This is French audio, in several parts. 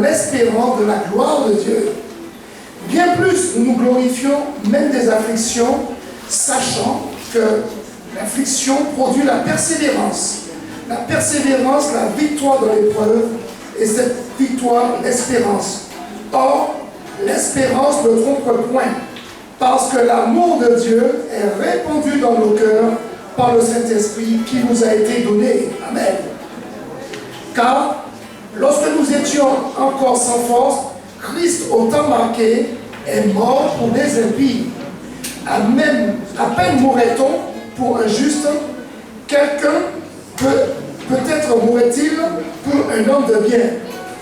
l'espérant de la gloire de Dieu. Bien plus, nous nous glorifions même des afflictions, sachant que l'affliction produit la persévérance. La persévérance, la victoire dans l'épreuve, et cette victoire, l'espérance. Or, l'espérance ne trompe point, parce que l'amour de Dieu est répandu dans nos cœurs par le Saint-Esprit qui nous a été donné. Amen. Car, lorsque nous étions encore sans force, Christ, au temps marqué, est mort pour des impies. À peine mourrait-on pour un juste, quelqu'un peut-être mourrait-il pour un homme de bien.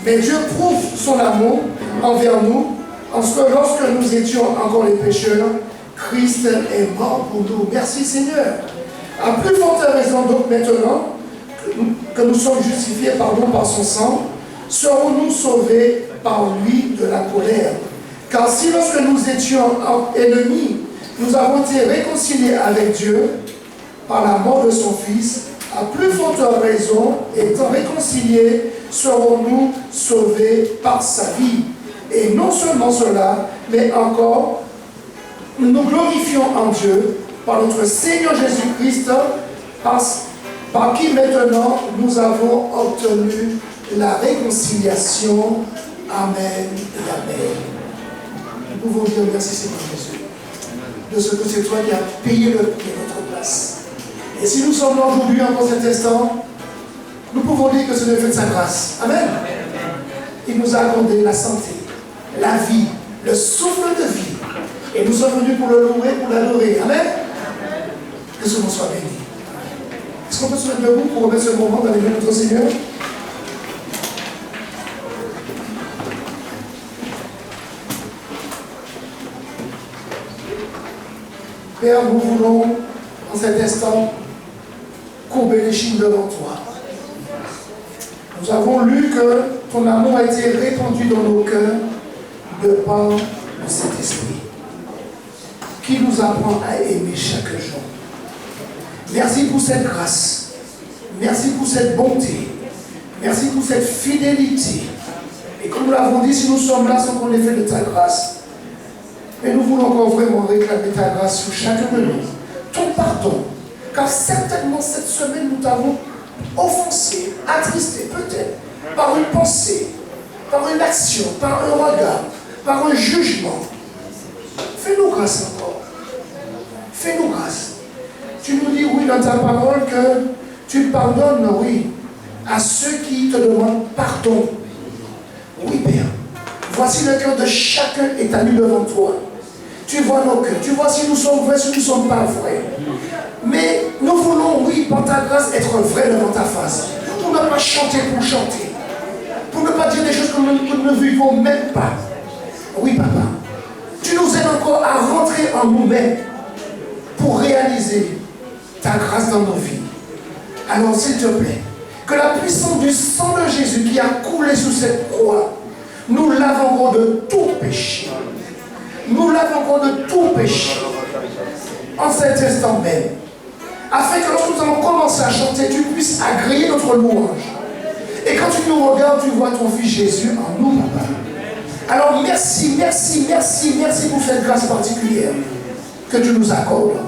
Mais Dieu prouve son amour envers nous, en ce que lorsque nous étions encore les pécheurs, Christ est mort pour nous. Merci Seigneur. À plus forte raison donc maintenant que nous sommes justifiés par son sang, serons-nous sauvés par lui de la colère. Car si lorsque nous étions ennemis, nous avons été réconciliés avec Dieu par la mort de son Fils, à plus forte raison, étant réconciliés, serons-nous sauvés par sa vie. Et non seulement cela, mais encore, nous nous glorifions en Dieu par notre Seigneur Jésus-Christ, par qui maintenant nous avons obtenu la réconciliation. Amen et Amen. Nous pouvons dire merci Seigneur Jésus, de ce que c'est toi qui as payé le prix à notre place. Et si nous sommes là aujourd'hui, en cet instant, nous pouvons dire que c'est le fait de sa grâce. Amen. Il nous a accordé la santé, la vie, le souffle de vie. Et nous sommes venus pour le louer, pour l'adorer. Amen. Que ce nom soit béni. Est-ce qu'on peut se mettre debout pour remettre ce moment dans les mains de notre Seigneur? Père, nous voulons, en cet instant, courber les chines devant toi. Nous avons lu que ton amour a été répandu dans nos cœurs de par le Saint-Esprit, qui nous apprend à aimer chaque jour. Merci pour cette grâce. Merci pour cette bonté. Merci pour cette fidélité. Et comme nous l'avons dit, si nous sommes là, c'est qu'on est fait de ta grâce. Et nous voulons encore vraiment réclamer ta grâce sur chacun de nous. Ton pardon. Car certainement cette semaine, nous t'avons offensé, attristé, peut-être, par une pensée, par une action, par un regard, par un jugement. Fais-nous grâce encore. Fais-nous grâce. Tu nous dis, oui, dans ta parole, que tu pardonnes, oui, à ceux qui te demandent pardon. Oui, Père. Voici le cœur de chacun établi devant toi. Tu vois nos cœurs. Tu vois si nous sommes vrais, si nous ne sommes pas vrais. Mais nous voulons, oui, par ta grâce, être vrais devant ta face. Pour ne pas chanter pour chanter. Pour ne pas dire des choses que nous ne vivons même pas. Oui, Papa. Tu nous aides encore à rentrer en nous-mêmes pour réaliser ta grâce dans nos vies. Alors, s'il te plaît, que la puissance du sang de Jésus qui a coulé sous cette croix nous lave encore de tout péché. Nous lave encore de tout péché. En cet instant même. Afin que lorsque nous allons commencer à chanter, tu puisses agréer notre louange. Et quand tu nous regardes, tu vois ton Fils Jésus en nous, Papa. Alors merci, merci, merci, merci pour cette grâce particulière que tu nous accordes.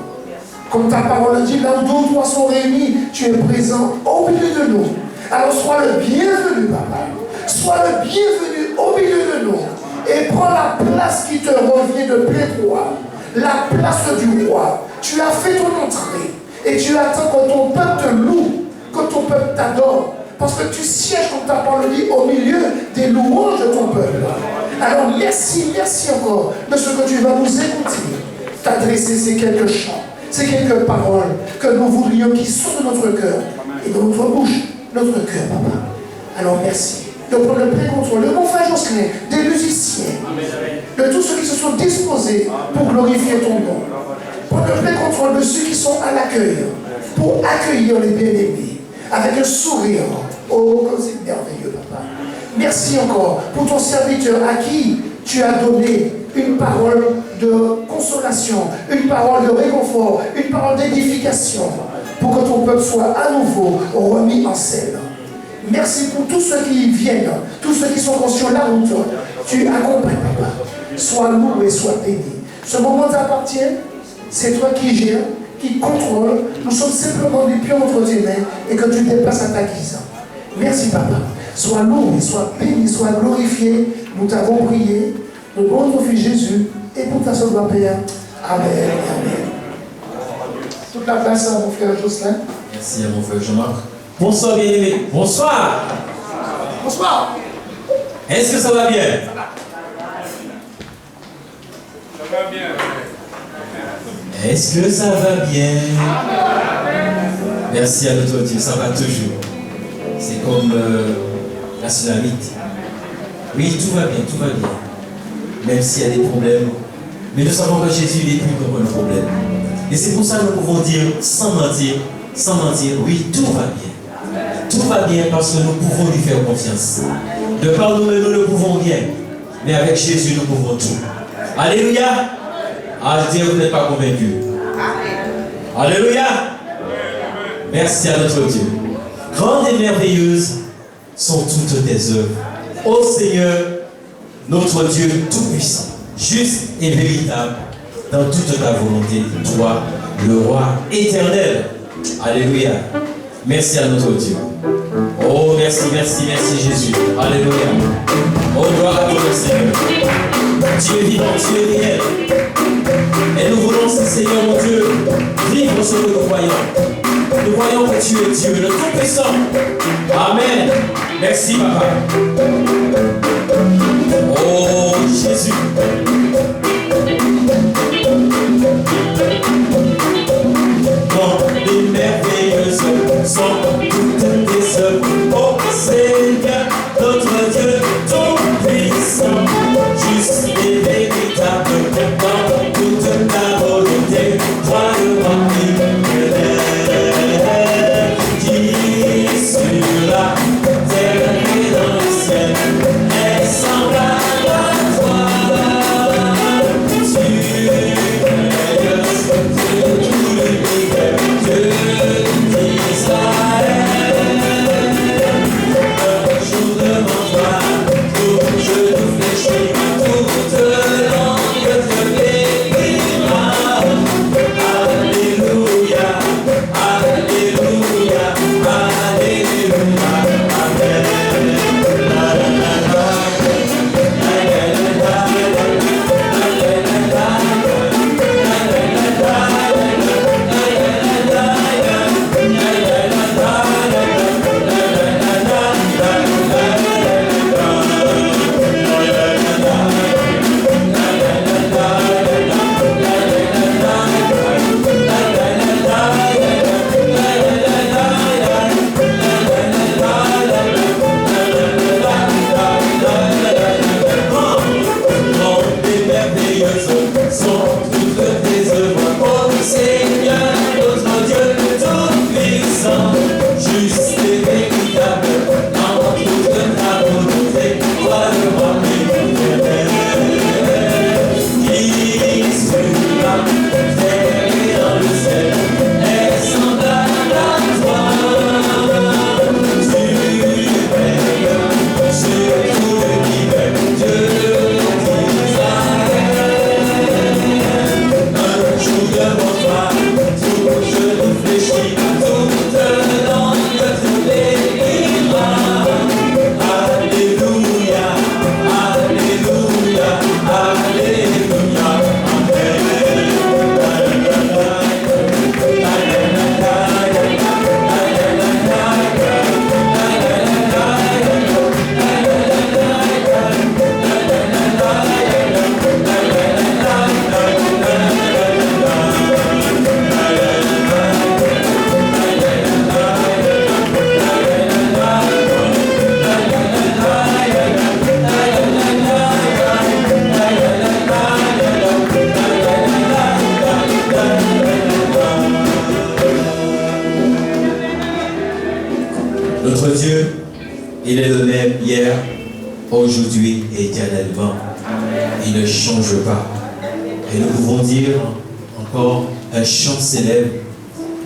Comme ta parole dit, là où deux ou trois sont réunis, tu es présent au milieu de nous. Alors sois le bienvenu, Papa. Sois le bienvenu au milieu de nous. Et prends la place qui te revient de plein droit. La place du roi. Tu as fait ton entrée. Et tu attends que ton peuple te loue. Que ton peuple t'adore. Parce que tu sièges, comme ta parole dit, au milieu des louanges de ton peuple. Alors merci, merci encore de ce que tu vas nous écouter. T'adresser ces quelques chants, ces quelques paroles que nous voudrions qui sortent de notre cœur et de notre bouche, notre cœur, Papa. Alors merci de prendre le plein contrôle de mon frère Jocelyn, des musiciens, de tous ceux qui se sont disposés pour glorifier ton nom. Prendre le plein contrôle de ceux qui sont à l'accueil, pour accueillir les bien-aimés, avec un sourire. Oh, comme c'est merveilleux, Papa. Merci encore pour ton serviteur à qui tu as donné une parole de consolation, une parole de réconfort, une parole d'édification, pour que ton peuple soit à nouveau remis en scène. Merci pour tous ceux qui viennent, tous ceux qui sont sur la route. Tu accompagnes, papa. Sois loué, sois béni. Ce moment t'appartient, c'est toi qui gères, qui contrôle. Nous sommes simplement des pions entre tes mains et que tu déplaces à ta guise. Merci, papa. Sois loué, sois béni, sois glorifié. Nous t'avons prié. Nous bon ton Fils Jésus et pour ta seule gloire, Père. Amen. Amen. Toute la place à mon frère Jocelyn. Merci à mon frère Jean-Marc. Bonsoir, bien-aimés. Bonsoir. Bonsoir. Est-ce que ça va bien? Ça va bien. Est-ce que ça va bien? Merci à notre Dieu, ça va toujours. C'est comme la tsunamite. Oui, tout va bien, tout va bien. Même s'il y a des problèmes. Mais nous savons que Jésus il est plus grand que nos problèmes. Et c'est pour ça que nous pouvons dire sans mentir, oui, tout va bien. Tout va bien parce que nous pouvons lui faire confiance. De par nous-mêmes, nous ne pouvons rien. Mais avec Jésus, nous pouvons tout. Alléluia. Ah, je dis, vous n'êtes pas convaincus. Alléluia. Merci à notre Dieu. Grandes et merveilleuses sont toutes tes œuvres. Ô Seigneur, notre Dieu tout-puissant, juste et véritable, dans toute ta volonté, toi, le roi éternel. Alléluia. Merci à notre Dieu. Oh, merci, merci, merci Jésus. Alléluia. Oh, gloire à toi, Seigneur. Dieu vivant, Dieu réel. Et nous voulons, Seigneur mon Dieu, vivre ce que nous voyons. Nous voyons que tu es Dieu, le Tout-Puissant. Amen. Merci, Papa. Oh, Jésus. Grandes et merveilleuses sont toutes tes œuvres. Oh, Seigneur, notre Dieu tout-puissant, juste et véritable, dans toute ta volonté, toi le roi éternel, qui sur la terre et dans le ciel est semblable à toi. Tu es Dieu de tout l'univers, Dieu d'Israël. Un jour devant toi, tout genou fléchit, toute langue te bénira. Alléluia, Alléluia, Alléluia, Amen. La la la la, la la la grandes et merveilleuses sont toutes tes œuvres, ô Seigneur, notre Dieu tout-puissant, juste et véritable, dans toute ta volonté, toi le roi éternel, qui sur la terre et dans le ciel est semblable à toi. Tu règnes sur tout l'univers, Dieu d'Israël. Un jour devant toi, tout genou fléchit, toute langue te bénira. Alléluia, Alléluia, Alléluia, Notre Dieu, il est le même hier, aujourd'hui et éternellement. Il ne change pas. Et nous pouvons dire encore un chant s'élève.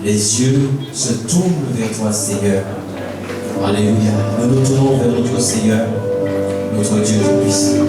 Les yeux se tournent vers toi, Seigneur. Alléluia. Nous nous tournons vers notre Seigneur, notre Dieu Tout-Puissant.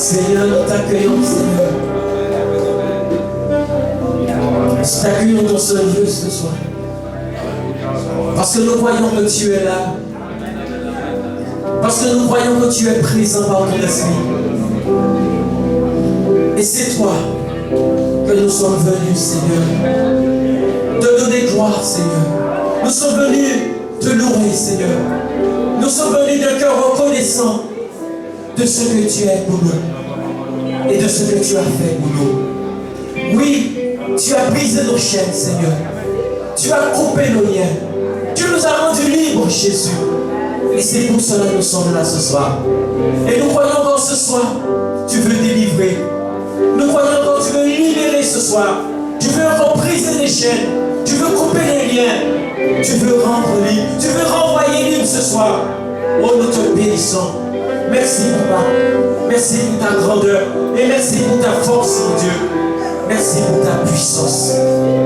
Seigneur, nous t'accueillons, Seigneur. Nous t'accueillons dans ce lieu ce soir. Parce que nous croyons que tu es là. Parce que nous croyons que tu es présent par ton esprit. Et c'est toi que nous sommes venus, Seigneur, te donner gloire, Seigneur. Nous sommes venus te louer, Seigneur. Nous sommes venus d'un cœur reconnaissant de ce que tu es pour nous et de ce que tu as fait pour nous. Oui, tu as brisé nos chaînes, Seigneur. Tu as coupé nos liens. Tu nous as rendus libres, Jésus. Et c'est pour cela que nous sommes là ce soir. Et nous croyons qu'en ce soir, tu veux délivrer. Nous croyons que tu veux libérer ce soir. Tu veux encore briser les chaînes. Tu veux couper les liens. Tu veux rendre libre. Tu veux renvoyer libre ce soir. Oh, nous te bénissons. Merci, Papa. Merci pour ta grandeur. Et merci pour ta force, mon Dieu. Merci pour ta puissance.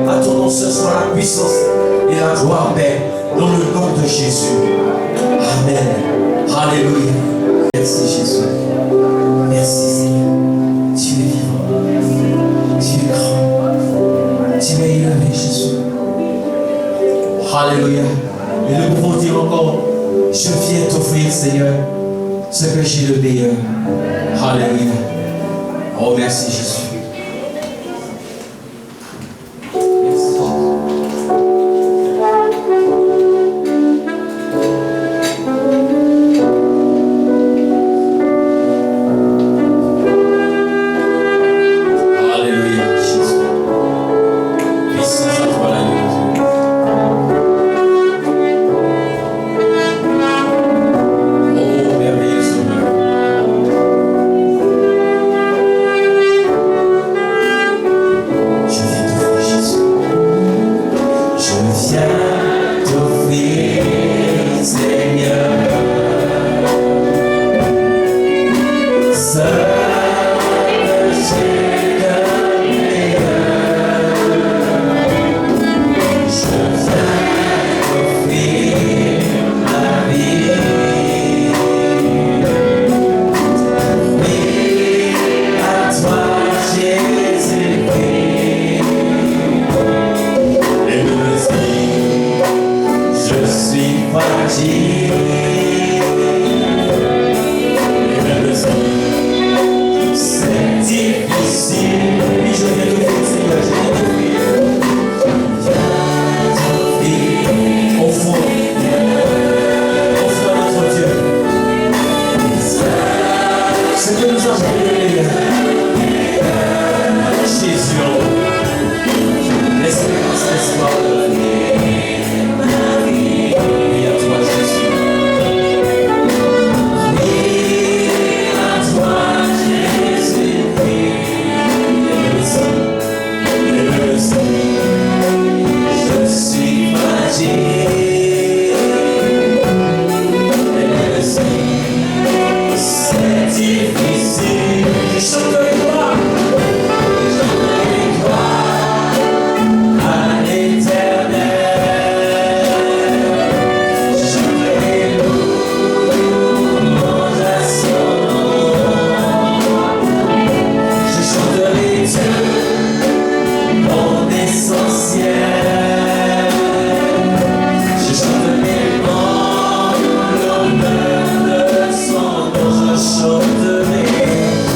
À ton nom ce soir, la puissance et la gloire, Père, dans le nom de Jésus. Amen. Alléluia. Merci, Jésus. Merci, Seigneur. Tu es vivant. Tu es grand. Tu es élevé, Jésus. Alléluia. Et nous pouvons dire encore, je viens t'offrir, Seigneur, ce que j'ai le meilleur. Alléluia. Oh, merci, Jésus.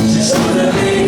Je chanterai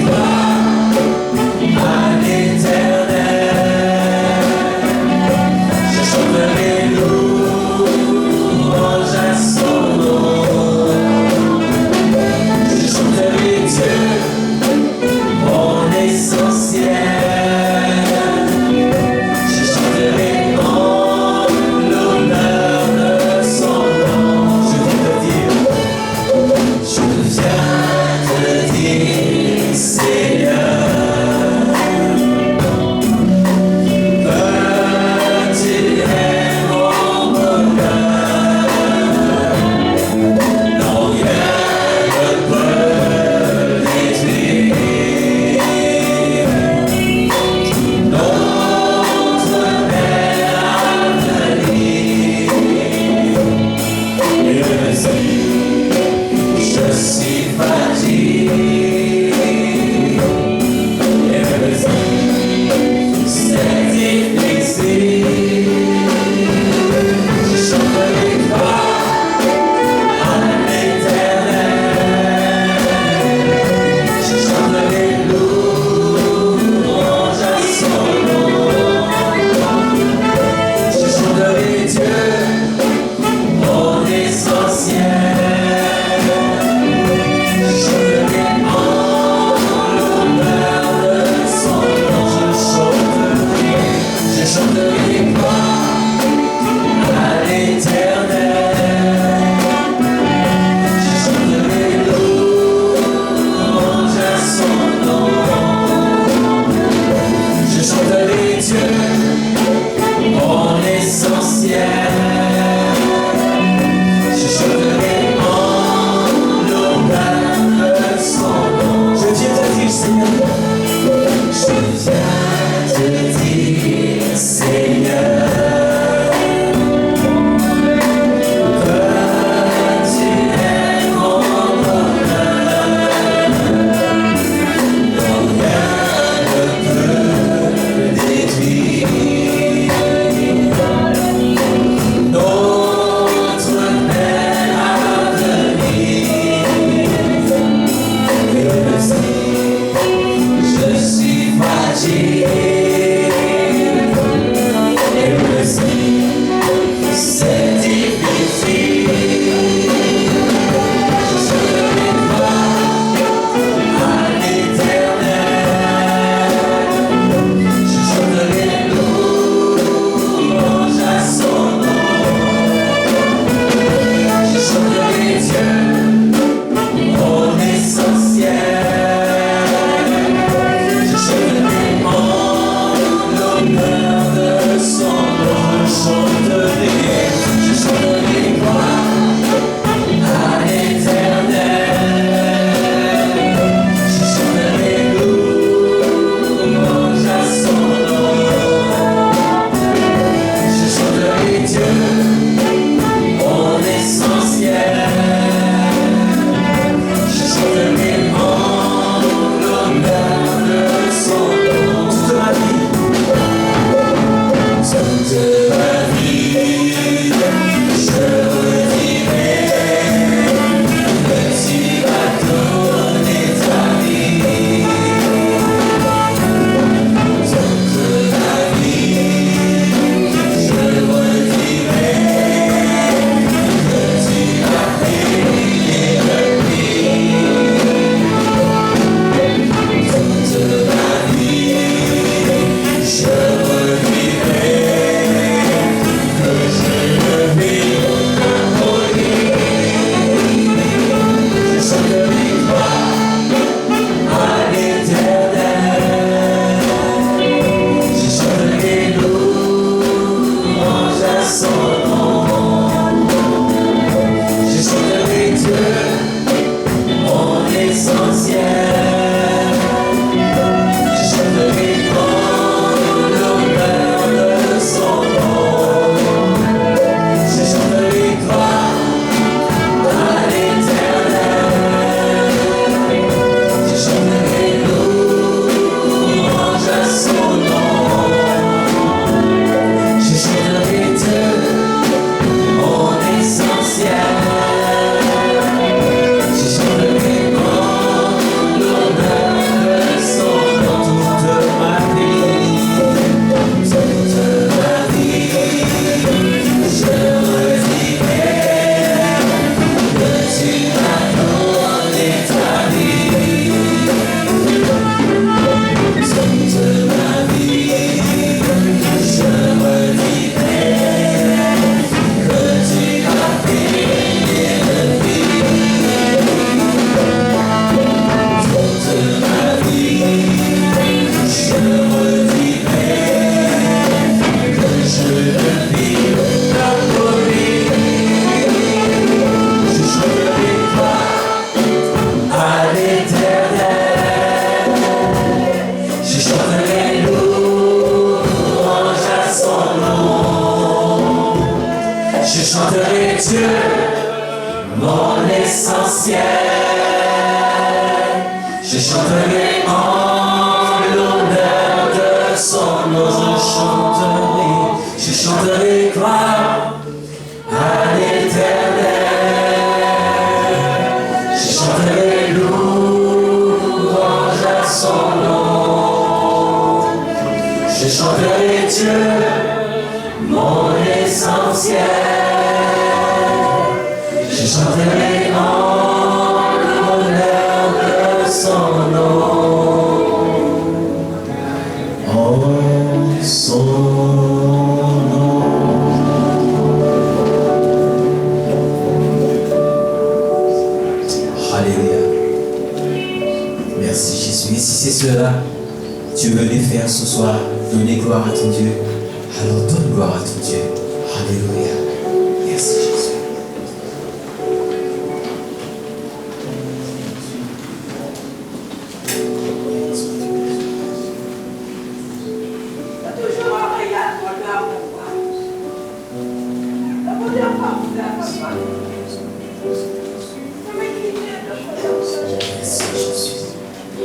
Merci Jésus. Tu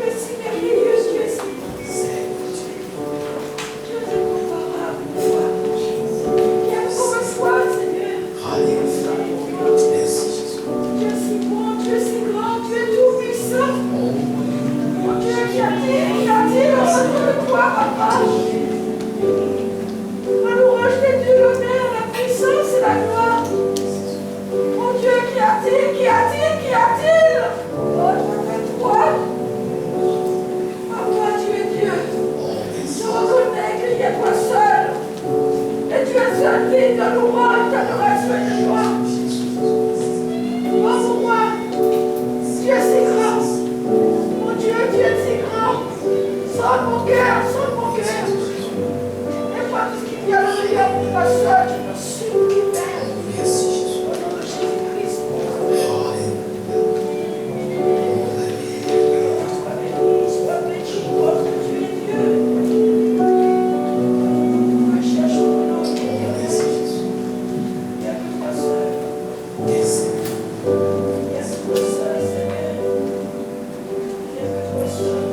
es si merveilleux, tu es si bon. Dieu est incomparable. Il y a comme toi, Seigneur. Alléluia. Merci Jésus. Tu es si bon, tu es si grand, tu es tout puissant. Mon Dieu qui a dit le retour de toi, papa. À l'ouvrage de Dieu, l'honneur, la puissance et la gloire. Mon Dieu, qui a-t-il? Oh, je m'appelle toi. Papa, tu es Dieu. Je reconnais qu'il y a toi seul. Et tu es seul digne de louange, d'adoration et de gloire. Oh, pour moi, tu es si grand. Mon Dieu, tu es si grand. Sonne mon cœur. Et pas tout ce qui vient de prier pour toi seul, je me supplie, Père. Merci Jésus. Au nom de Jésus-Christ. Sois béni, oh, tu es Dieu. Moi, je cherche ton nom. Merci Jésus. Il y a que toi seul. Merci. Il y a que toi seul, Seigneur. Il y a que toi seul.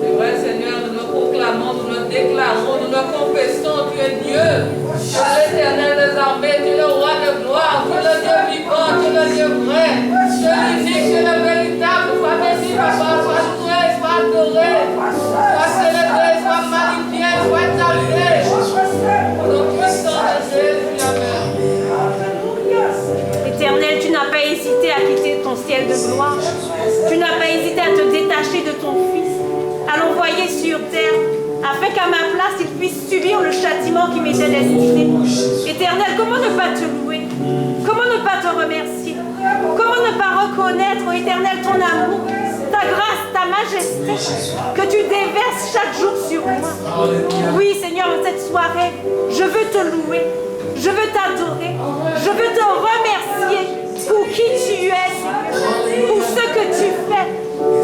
C'est vrai, Seigneur, nous le proclamons, nous le déclarons, nous le confessons. Tu es Dieu, tu es l'Éternel des armées, tu es le roi de gloire, tu es le Dieu vivant, tu es le Dieu vrai, tu es l'unique, tu es le véritable. Sois béni, papa, sois loué, sois adoré, sois célébré, sois magnifié, sois exalté. Au nom puissant de Jésus, Amen. Éternel, tu n'as pas hésité à quitter ton ciel de gloire. Tu n'as pas hésité à te détacher de ton Fils, à l'envoyer sur terre, afin qu'à ma place, il puisse subir le châtiment qui m'était destiné. Éternel, comment ne pas te louer? Comment ne pas te remercier? Comment ne pas reconnaître, ô Éternel, ton amour, ta grâce, ta majesté, que tu déverses chaque jour sur moi? Oui, Seigneur, cette soirée, je veux te louer, je veux t'adorer, je veux te remercier pour qui tu es, Seigneur, pour ce que tu fais.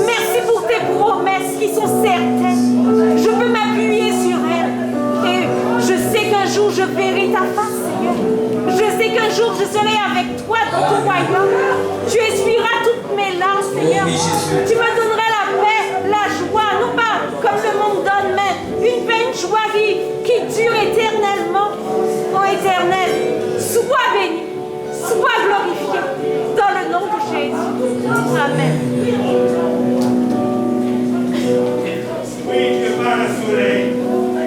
Merci pour tes promesses qui sont certaines. Je peux m'appuyer sur elles. Et je sais qu'un jour je verrai ta face, Seigneur. Je sais qu'un jour je serai avec toi dans ton royaume. Tu essuieras toutes mes larmes, Seigneur. Tu me donneras la paix, la joie, non pas comme le monde donne, mais une paix, une joie qui dure éternellement. Ô Éternel, sois béni, sois glorifié dans le nom de Jésus. Amen. Oui, tu es pas le soleil,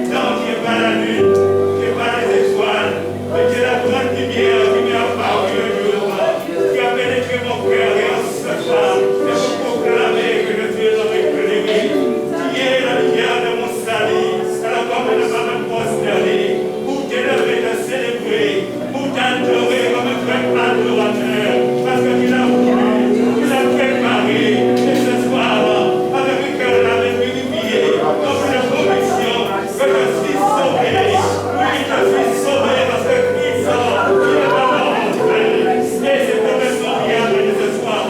non, tu es pas la lune, tu es pas les étoiles, mais tu es la grande lumière qui m'est apparue un jour. Tu as pénétré mon cœur et en ce soir, je peux proclamer que je suis avec lui. Tu es la lumière de mon salut, alors comme je ne vais pas me prosterner, pour t'élever, te célébrer, pour t'adorer comme un vrai adorateur, parce que tu l'as voulu, tu l'as préparé, et ce soir, avec un cœur d'âme purifié, comme une conviction que je suis sauvé. Oui, je suis sauvé parce que Christ, il est dans mon frère. Et c'est pour me sauver avec ce soir.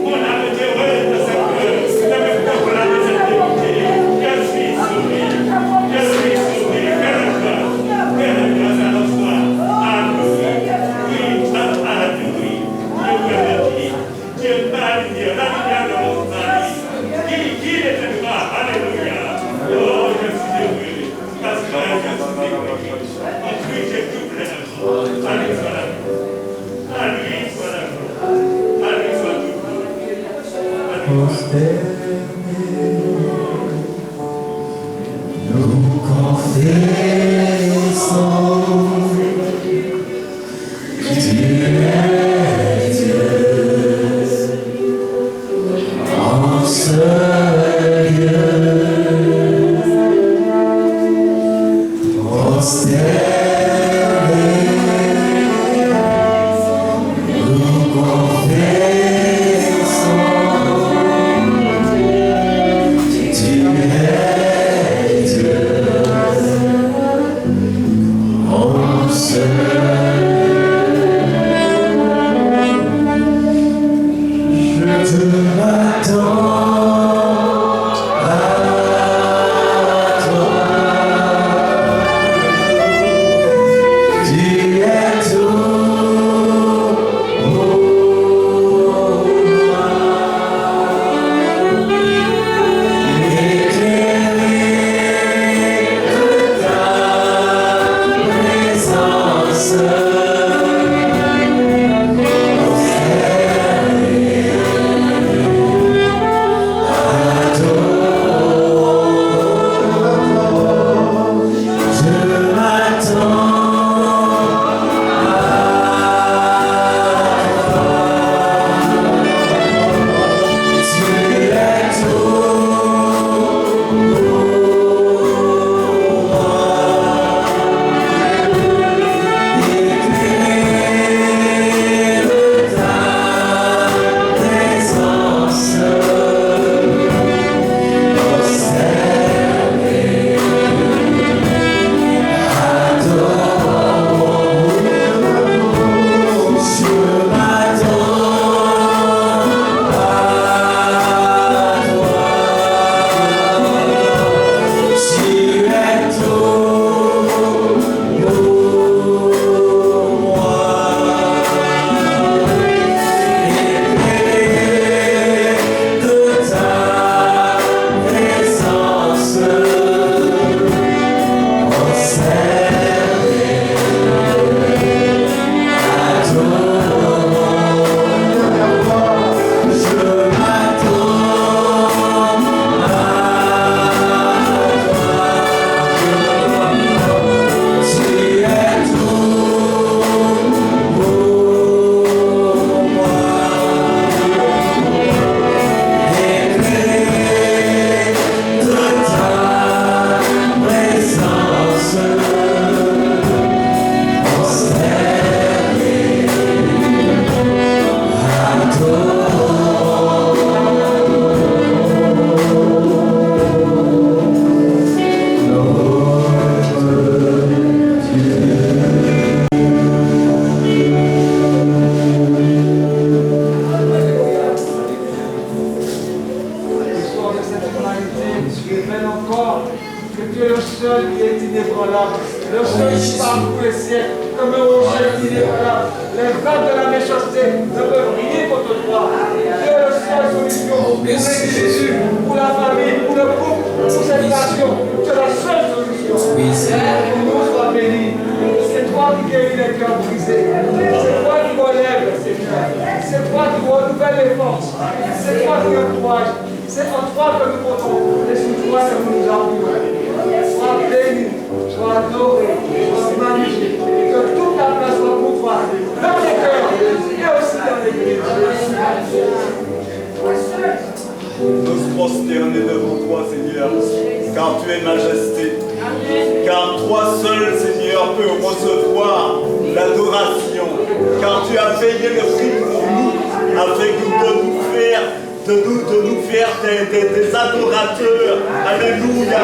Mon âme est heureuse de ce cœur, de me proclamer cette vérité. Je suis sauvé. Je suis sauvé. Quelle grâce à la foi. Alléluia. Oui, alléluia. Dieu me dit. Dieu m'a dit, la lumière de mon salut. Qui est de gloire? Alléluia. Oh, je suis heureux. Parce que je suis écrit. En plus, j'ai tout plein. À lui soit la gloire. À lui soit la gloire. À lui soit tout gloire. À lui soit la gloire. Nous confessons que tu es Dieu en ce lieu. Prosternés, nous confessons que tu es Dieu en ce lieu. inébranlable, le seul qui parcourt les siècles, comme un rocher inébranlable. Les vagues de la méchanceté ne peuvent rien contre toi. Tu es la seule solution pour Jésus, pour la famille, pour le couple, pour cette nation. Tu es la seule solution. Oui, Seigneur. Ton nom soit béni. C'est toi qui guéris les cœurs brisés. C'est toi qui relèves, Seigneur. C'est toi qui renouvelle les forces. C'est toi qui encourage. C'est en toi que nous comptons et sur toi que nous nous appuyons. Sois béni, sois adoré, sois magnifié. Que toute la place soit pour toi, dans les cœurs et aussi dans l'église. Nous se prosterner devant toi, Seigneur, car tu es majesté. Car toi seul, Seigneur, peux recevoir l'adoration. Car tu as payé le prix pour nous, afin de nous faire des adorateurs. Alléluia.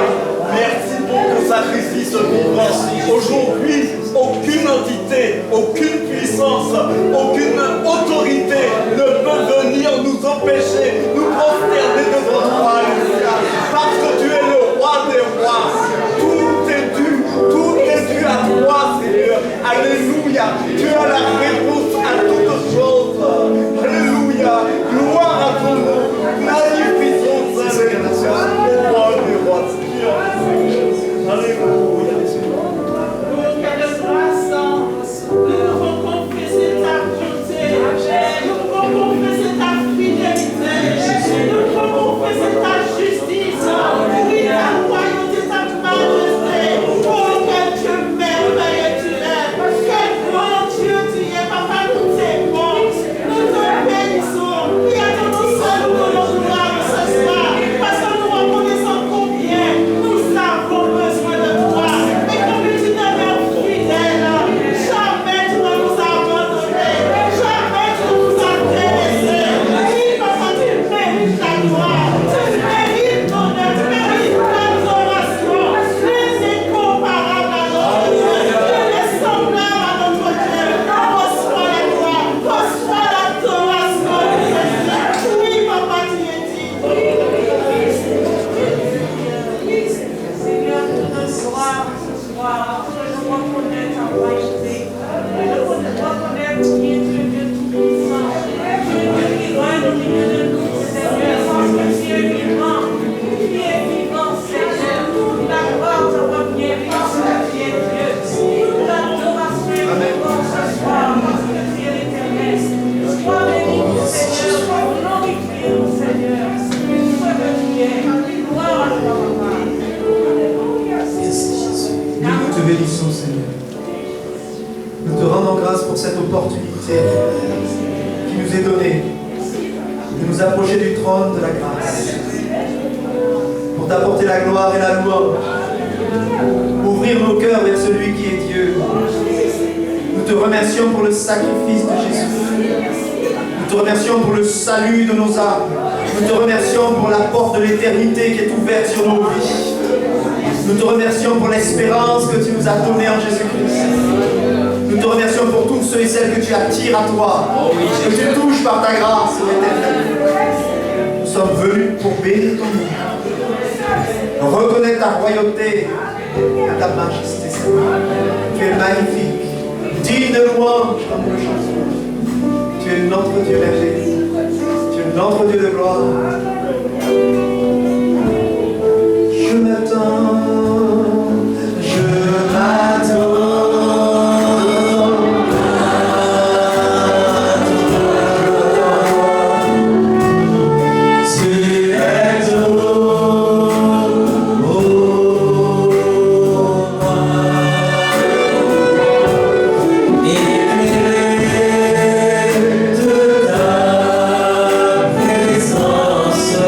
Merci pour ton sacrifice vivant. Aujourd'hui, aucune entité, aucune puissance, aucune autorité ne peut venir nous empêcher, nous prosterner devant toi, Alléluia. Parce que tu es le roi des rois. Tout est dû à toi, Seigneur. Alléluia. Tu as la réponse à toutes choses. Alléluia. Gloire à ton nom. Magnificence, Alléluia. Roi des rois, Seigneur. Alléluia. Nous pouvons confesser ta bonté, nous pouvons confesser ta fidélité, nous pouvons confesser ta justice, oui, ta royauté, ta majesté. Oh, quel Dieu merveilleux tu es, quel grand Dieu tu es, papa, nous t'aimons, nous te bénissons, oui, à ton nom seul nous donnons gloire ce soir, parce que nous reconnaissons combien nous avons besoin de toi, et combien tu demeures fidèle. Jamais tu ne nous as abandonnés, jamais tu ne nous as délaissés. Oui, papa, tu mérites la gloire, tu mérites l'honneur, tu mérites l'adoration. Tu es incomparable à notre Dieu, tu es semblable à notre Dieu. Reçois la gloire, reçois l'adoration. Oui, papa, tu es digne. Seigneur, nous te gloire ce soir, nous reconnaissons ta royauté, nous reconnaissons qui est Dieu tout-puissant, Dieu qui règne au milieu de nous, Seigneur, parce que tu es vivant, Seigneur, toute la gloire te revient parce que tu es Dieu, toute l'adoration est pour ce soir parce que tu es l'éternel. Sois béni, Seigneur, sois glorifié, Seieur, sois béni, gloire à toi, papa. Nous te bénissons, Seigneur. Nous te rendons grâce pour cette opportunité qui nous est donnée de nous approcher du trône de la grâce, pour t'apporter la gloire et la louange, ouvrir nos cœurs vers celui qui est Dieu. Nous te remercions pour le sacrifice de Jésus. Nous te remercions pour le salut de nos âmes. Nous te remercions pour la porte de l'éternité qui est ouverte sur nos vies. Nous te remercions pour l'espérance que tu nous as donnée en Jésus-Christ. Nous te remercions pour tous ceux et celles que tu attires à toi, que tu touches par ta grâce éternelle. Nous sommes venus pour bénir ton nom, reconnaître ta royauté et ta majesté, Seigneur. Tu es magnifique, digne de louange comme nous le chantons. Tu es notre Dieu merveilleux, tu es notre Dieu de gloire. Je m'attends. Présence.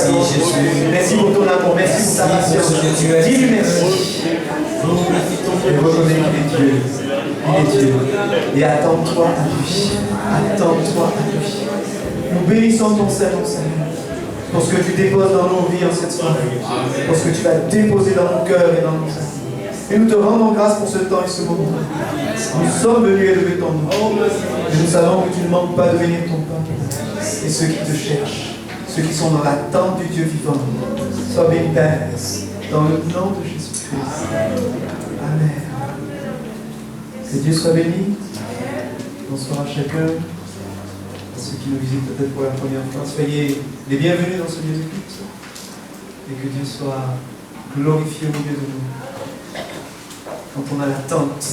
ta grâce. Merci pour ton amour. Merci pour ta patience. Dis-lui merci. Et reconnais qu'il est Dieu. Il est Dieu. Et attends-toi à lui. Attends-toi à lui. Nous bénissons ton Seigneur, Seigneur, pour ce que tu déposes dans nos vies en cette soirée, pour ce que tu as déposé dans nos cœurs et dans nos âmes. Et nous te rendons grâce pour ce temps et ce moment. Nous sommes venus élever ton nom. Et nous savons que tu ne manques pas de bénir ton peuple. Et ceux qui te cherchent, ceux qui sont dans l'attente du Dieu vivant, sois béni, Père, dans le nom de Jésus-Christ. Amen. Que Dieu soit béni. Bonsoir à chacun. À ceux qui nous visitent peut-être pour la première fois, soyez les bienvenus dans ce lieu de culte. Et que Dieu soit glorifié au milieu de nous. Quand on a l'attente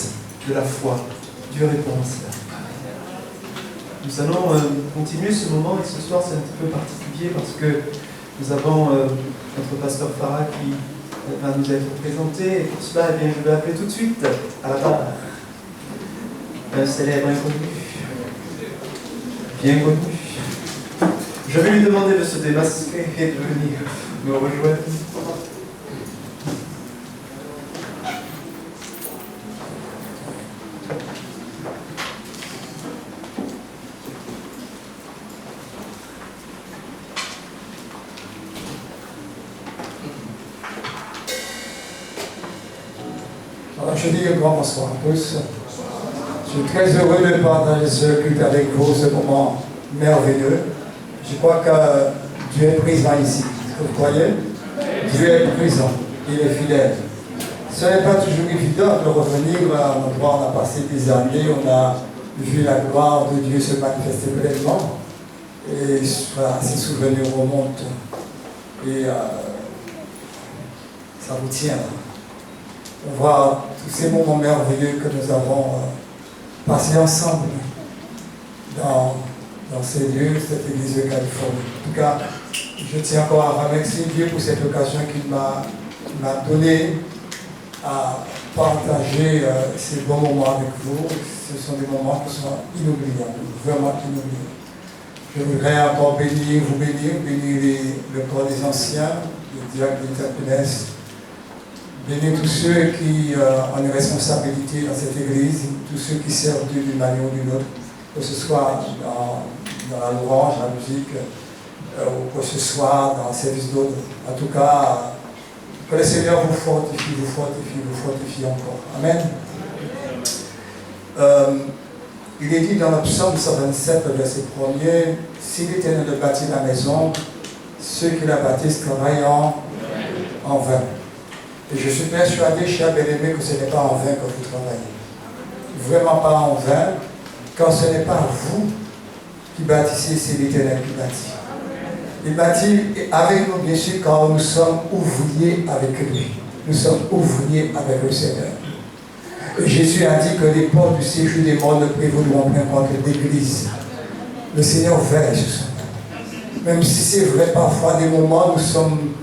de la foi, Dieu répond à cela. Nous allons continuer ce moment, et ce soir c'est un petit peu particulier parce que nous avons notre pasteur Farah qui va nous être présenté, et pour cela, eh bien, je vais appeler tout de suite à la barre un célèbre inconnu, bien connu. Je vais lui demander de se démasquer et de venir nous rejoindre. Alors, je dis un grand bonsoir à tous. Je suis très heureux de partager ce culte avec vous, ce moment merveilleux. Je crois que Dieu est présent ici. Est-ce que vous croyez? Dieu est présent, il est fidèle. Ce n'est pas toujours évident de revenir à un endroit où on a passé des années, on a vu la gloire de Dieu se manifester pleinement. Et voilà, ces souvenirs remontent. Et ça vous tient. On voit tous ces moments merveilleux que nous avons passés ensemble dans ces lieux, cette église de Californie. En tout cas, je tiens encore à remercier Dieu pour cette occasion qu'il m'a donnée à partager ces bons moments avec vous. Ce sont des moments qui sont inoubliables, vraiment inoubliables. Je voudrais encore bénir le corps des anciens, le diacre d'Interpénès, bénir tous ceux qui ont une responsabilité dans cette église, tous ceux qui servent Dieu d'une manière ou d'une autre, que ce soit dans la louange, la musique, ou que ce soit dans le service d'autres. En tout cas, que le Seigneur vous fortifie encore. Amen. Il est dit dans le psaume 127, verset 1er, si l'Éternel ne bâtit la maison, ceux qui la bâtissent travaillent en vain. Et je suis persuadé, chers bien-aimés, que ce n'est pas en vain que vous travaillez. Vraiment pas en vain, car ce n'est pas vous qui bâtissez, c'est l'Éternel qui bâtit. Il bâtit avec nous, bien sûr, car nous sommes ouvriers avec lui. Nous sommes ouvriers avec le Seigneur. Et Jésus a dit que les portes du séjour des morts ne prévaudront point contre l'Église. Le Seigneur veille sur son peuple. Même si c'est vrai, parfois, des moments, nous sommes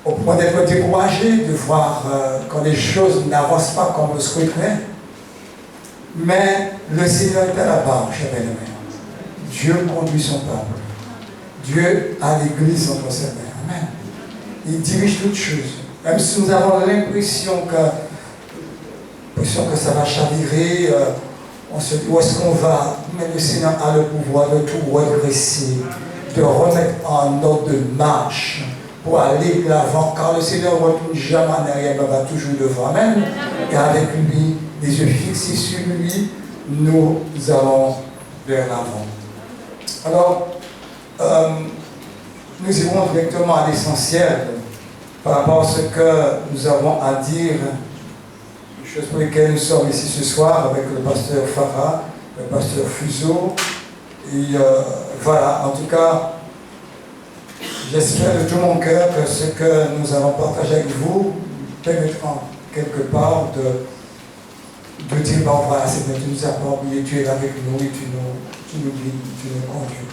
au point d'être découragés, de voir quand les choses n'avancent pas comme on le souhaiterait. Mais le Seigneur est à la barre, chers bien-aimés. Dieu conduit son peuple. Dieu a l'Église entre ses mains. Amen. Il dirige toutes choses. Même si nous avons l'impression que ça va chavirer, on se dit où est-ce qu'on va. Mais le Seigneur a le pouvoir de tout redresser, de remettre en ordre de marche pour aller de l'avant. Car le Seigneur ne retourne jamais en arrière, mais va toujours devant. Amen. Et avec lui, les yeux fixés sur lui, nous allons vers l'avant. Alors, nous irons directement à l'essentiel par rapport à ce que nous avons à dire, les choses pour lesquelles nous sommes ici ce soir avec le pasteur Farah, le pasteur Fuseau. Et voilà, en tout cas, j'espère de tout mon cœur que ce que nous allons partager avec vous permettra quelque part de dire, bon voilà, c'est bien, tu nous as pas oublié, tu es là avec nous et tu nous guides, tu nous conduis.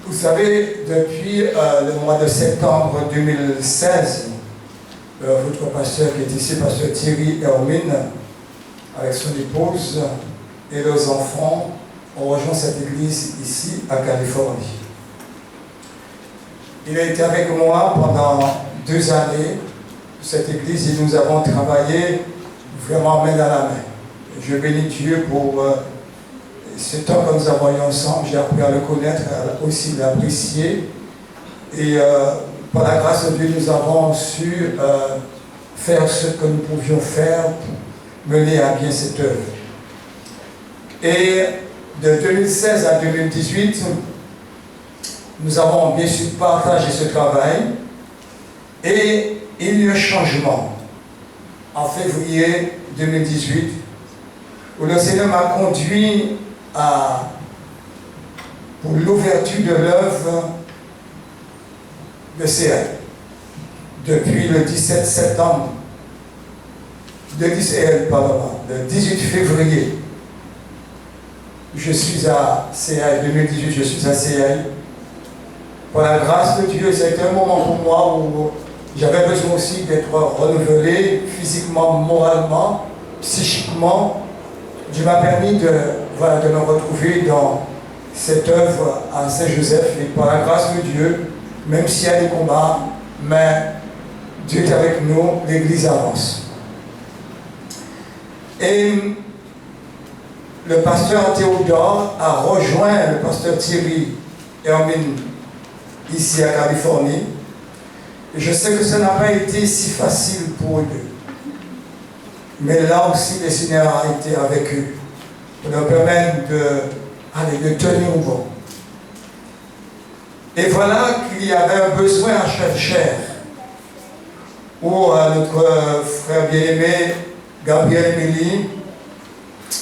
Vous savez, depuis le mois de septembre 2016, votre pasteur qui est ici, pasteur Thierry Hermine, avec son épouse et leurs enfants, ont rejoint cette église ici à Californie. Il a été avec moi pendant 2 années, cette église, et nous avons travaillé vraiment main dans la main. Je bénis Dieu pour ce temps que nous avons eu ensemble. J'ai appris à le connaître, aussi l'apprécier. Et par la grâce de Dieu, nous avons su faire ce que nous pouvions faire pour mener à bien cette œuvre. Et de 2016 à 2018, nous avons bien sûr partagé ce travail. Et il y a eu un changement en février 2018 où le Seigneur m'a conduit pour l'ouverture de l'œuvre de CA. Depuis le 17 septembre, le 18 février, je suis à CA. 2018, je suis à CA. Par la grâce de Dieu, c'était un moment pour moi où j'avais besoin aussi d'être renouvelé physiquement, moralement, psychiquement. Dieu m'a permis de me retrouver dans cette œuvre à Saint-Joseph. Et par la grâce de Dieu, même s'il y a des combats, mais Dieu est avec nous, l'Église avance. Et le pasteur Théodore a rejoint le pasteur Thierry Hermine ici à Californie. Et je sais que ça n'a pas été si facile pour eux. Mais là aussi, le Seigneur a été avec eux pour leur permettre de tenir bon. Et voilà qu'il y avait un besoin à Chefchair, où notre frère bien-aimé, Gabriel Mélie,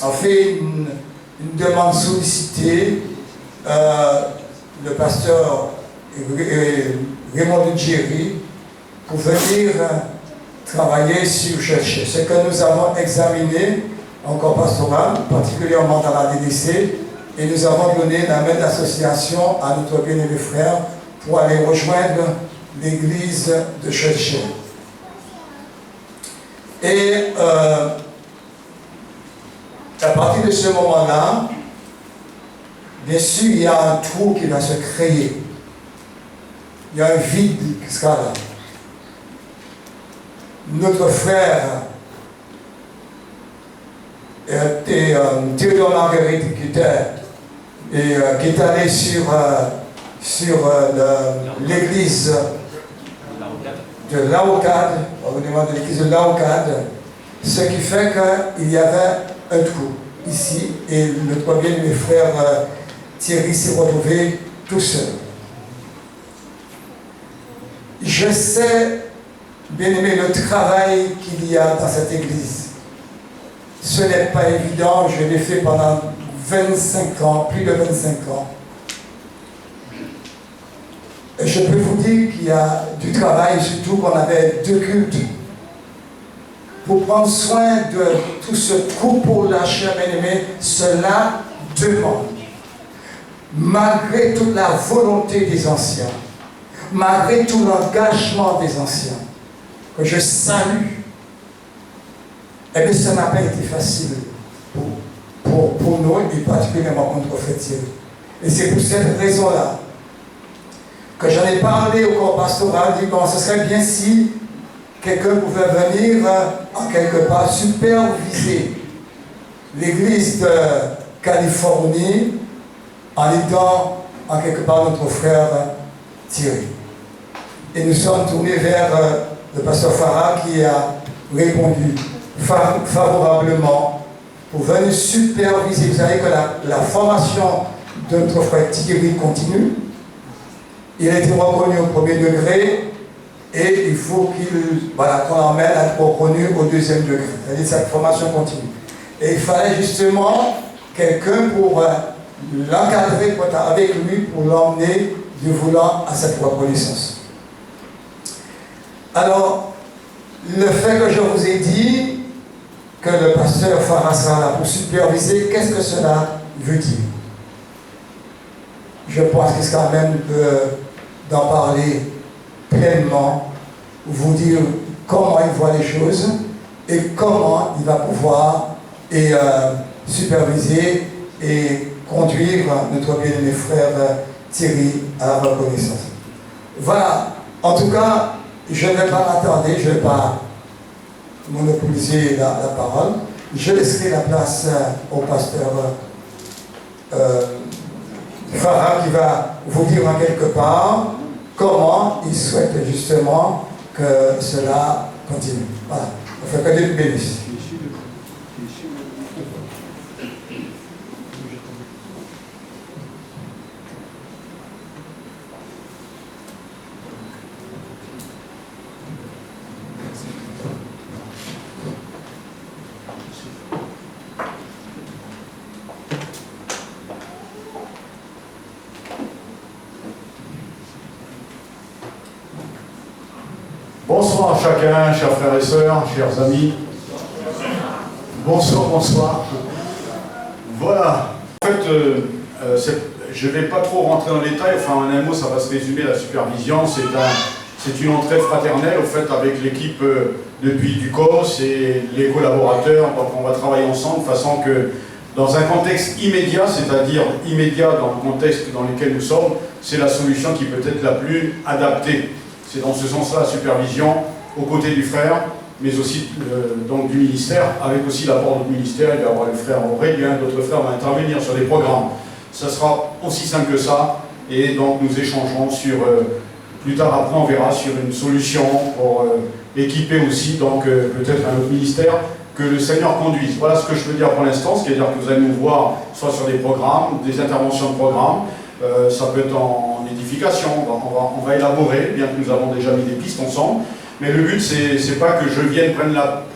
a fait une demande sollicitée. Le pasteur Raymond Djeri pour venir travailler sur Chefchair. Ce que nous avons examiné en corps pastoral, particulièrement dans la DDC, et nous avons donné la main d'association à notre bien-aimé frère pour aller rejoindre l'église de Chefchair. Et à partir de ce moment-là, bien sûr, il y a un trou qui va se créer. Il y a un vide qui sera là. Notre frère Théodore Marguerite qui est allé sur l'église de Laocade, au niveau de l'église de Laocade, ce qui fait qu'il y avait un trou ici et notre bien-aimé frère Thierry s'est retrouvé tout seul. Je sais, bien aimé, le travail qu'il y a dans cette église. Ce n'est pas évident, je l'ai fait pendant 25 ans, plus de 25 ans. Et je peux vous dire qu'il y a du travail, surtout qu'on avait 2 cultes. Pour prendre soin de tout ce troupeau-là, cher bien-aimé, cela demande. Malgré toute la volonté des anciens, malgré tout l'engagement des anciens, que je salue, eh bien, ça n'a pas été facile pour nous, et particulièrement pour notre frère Thierry. Et c'est pour cette raison-là que j'en ai parlé au corps pastoral, dit bon, ce serait bien si quelqu'un pouvait venir en quelque part superviser l'église de Californie en aidant en quelque part notre frère Thierry. Et nous sommes tournés vers le pasteur Farah qui a répondu favorablement pour venir superviser. Vous savez que la formation de notre frère Thierry continue. Il a été reconnu au 1er degré et il faut qu'on l'emmène à être reconnu au 2e degré. C'est-à-dire que cette formation continue. Et il fallait justement quelqu'un pour l'encadrer avec lui, pour l'emmener du voulant à cette reconnaissance. Alors, le fait que je vous ai dit que le pasteur Farah sera là pour superviser, qu'est-ce que cela veut dire? Je pense qu'il sera même d'en parler pleinement, vous dire comment il voit les choses et comment il va pouvoir superviser et conduire notre bien-aimé frère Thierry à la reconnaissance. Voilà, en tout cas, je ne vais pas m'attarder, je ne vais pas monopoliser la parole. Je laisserai la place au pasteur Farah qui va vous dire en quelque part comment il souhaite justement que cela continue. Voilà, on fait que Dieu le bénisse. Bonsoir à chacun, chers frères et sœurs, chers amis. Bonsoir, bonsoir. Voilà. En fait, je ne vais pas trop rentrer dans les détails. Enfin, en un mot, ça va se résumer la supervision. C'est une entraide fraternelle, au fait, avec l'équipe depuis du COS et les collaborateurs. Donc, on va travailler ensemble de façon que, dans un contexte immédiat, c'est-à-dire immédiat dans le contexte dans lequel nous sommes, c'est la solution qui peut être la plus adaptée. C'est dans ce sens-là la supervision aux côtés du frère, mais aussi donc du ministère, avec aussi l'apport du ministère. Il va y avoir le frère Aurélien, d'autres frères vont intervenir sur des programmes. Ça sera aussi simple que ça, et donc nous échangerons sur, plus tard après on verra sur une solution pour équiper aussi donc peut-être un autre ministère que le Seigneur conduise. Voilà ce que je peux dire pour l'instant, c'est-à-dire que vous allez nous voir soit sur des programmes, des interventions de programmes, ça peut être en édification, on va élaborer, bien que nous avons déjà mis des pistes ensemble, mais le but c'est pas que je vienne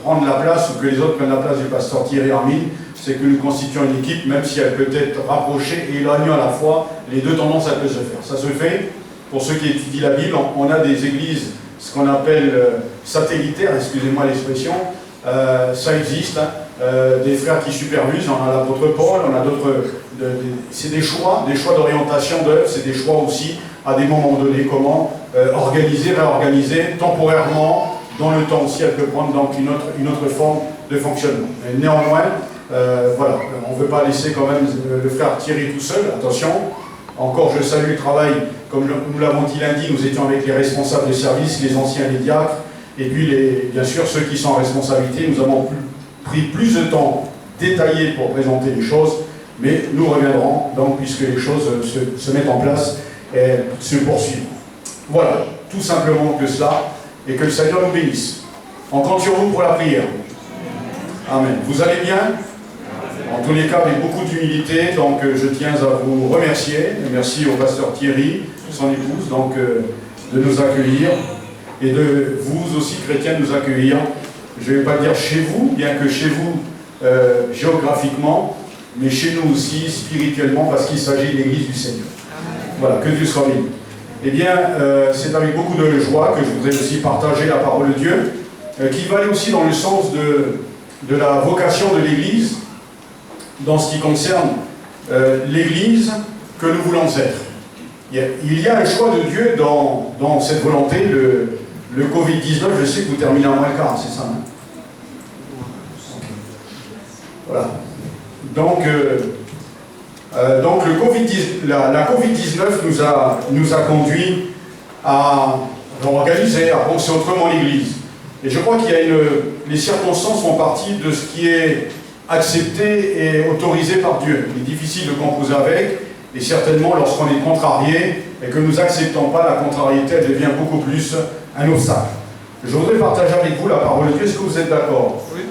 prendre la place ou que les autres prennent la place du pasteur Thierry Armin, c'est que nous constituons une équipe, même si elle peut être rapprochée et éloignée à la fois, les deux tendances elles peuvent se faire. Ça se fait, pour ceux qui étudient la Bible, on a des églises, ce qu'on appelle satellitaires, excusez-moi l'expression, ça existe, des frères qui supervisent, on a l'apôtre Paul, on a d'autres, c'est des choix d'orientation d'œuvre, c'est des choix aussi à des moments donnés, comment organiser, réorganiser temporairement, dans le temps aussi, elle peut prendre donc une autre forme de fonctionnement. Mais néanmoins, voilà, on ne veut pas laisser quand même le frère Thierry tout seul, attention, encore je salue le travail, comme nous l'avons dit lundi, nous étions avec les responsables de service, les anciens, les diacres, et puis bien sûr ceux qui sont en responsabilité, nous avons pris plus de temps détaillé pour présenter les choses, mais nous reviendrons donc puisque les choses se mettent en place et se poursuivent. Voilà, tout simplement que cela, et que le Seigneur nous bénisse. On compte sur vous pour la prière. Amen. Vous allez bien? En tous les cas, avec beaucoup d'humilité, donc je tiens à vous remercier. Merci au pasteur Thierry, son épouse, donc de nous accueillir, et de vous aussi, chrétiens, de nous accueillir. Je ne vais pas dire chez vous, bien que chez vous, géographiquement, mais chez nous aussi, spirituellement, parce qu'il s'agit de l'Église du Seigneur. Voilà, que Dieu soit béni. Eh bien, c'est avec beaucoup de joie que je voudrais aussi partager la parole de Dieu, qui va aller aussi dans le sens de la vocation de l'Église, dans ce qui concerne l'Église que nous voulons être. Il y a un choix de Dieu dans cette volonté. Le Covid-19, je sais que vous terminez en moins le quart, c'est ça, hein? Voilà. Donc la Covid-19 nous a conduit à organiser, à penser autrement l'Église. Et je crois qu'il y a les circonstances font partie de ce qui est accepté et autorisé par Dieu. Il est difficile de composer avec, et certainement lorsqu'on est contrarié et que nous n'acceptons pas la contrariété, elle devient beaucoup plus un obstacle. Je voudrais partager avec vous la parole de Dieu. Est-ce que vous êtes d'accord? Oui.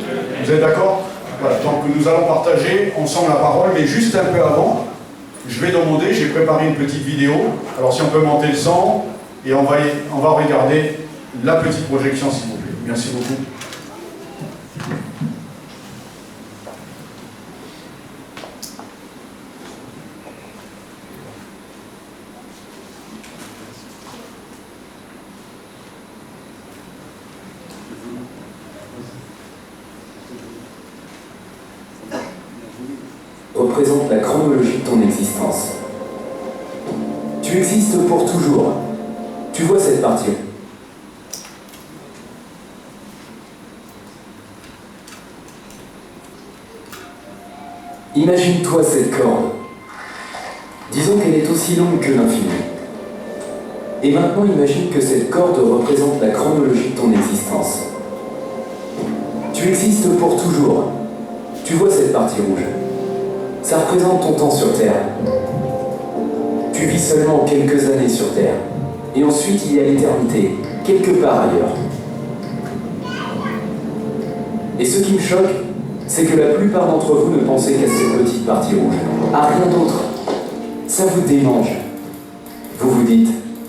Vous êtes d'accord? Voilà, donc nous allons partager ensemble la parole, mais juste un peu avant, je vais demander, j'ai préparé une petite vidéo, alors si on peut monter le son, et on va regarder la petite projection s'il vous plaît. Merci beaucoup. Représente la chronologie de ton existence. Tu existes pour toujours. Tu vois cette partie. Imagine-toi cette corde Disons qu'elle est aussi longue que l'infini. Et maintenant, imagine que cette corde représente la chronologie de ton existence. Tu existes pour toujours. Tu vois cette partie rouge. Ça représente ton temps sur Terre. Tu vis seulement quelques années sur Terre. Et ensuite, il y a l'éternité, quelque part ailleurs. Et ce qui me choque, c'est que la plupart d'entre vous ne pensez qu'à cette petite partie rouge, à rien d'autre. Ça vous démange. Vous vous dites,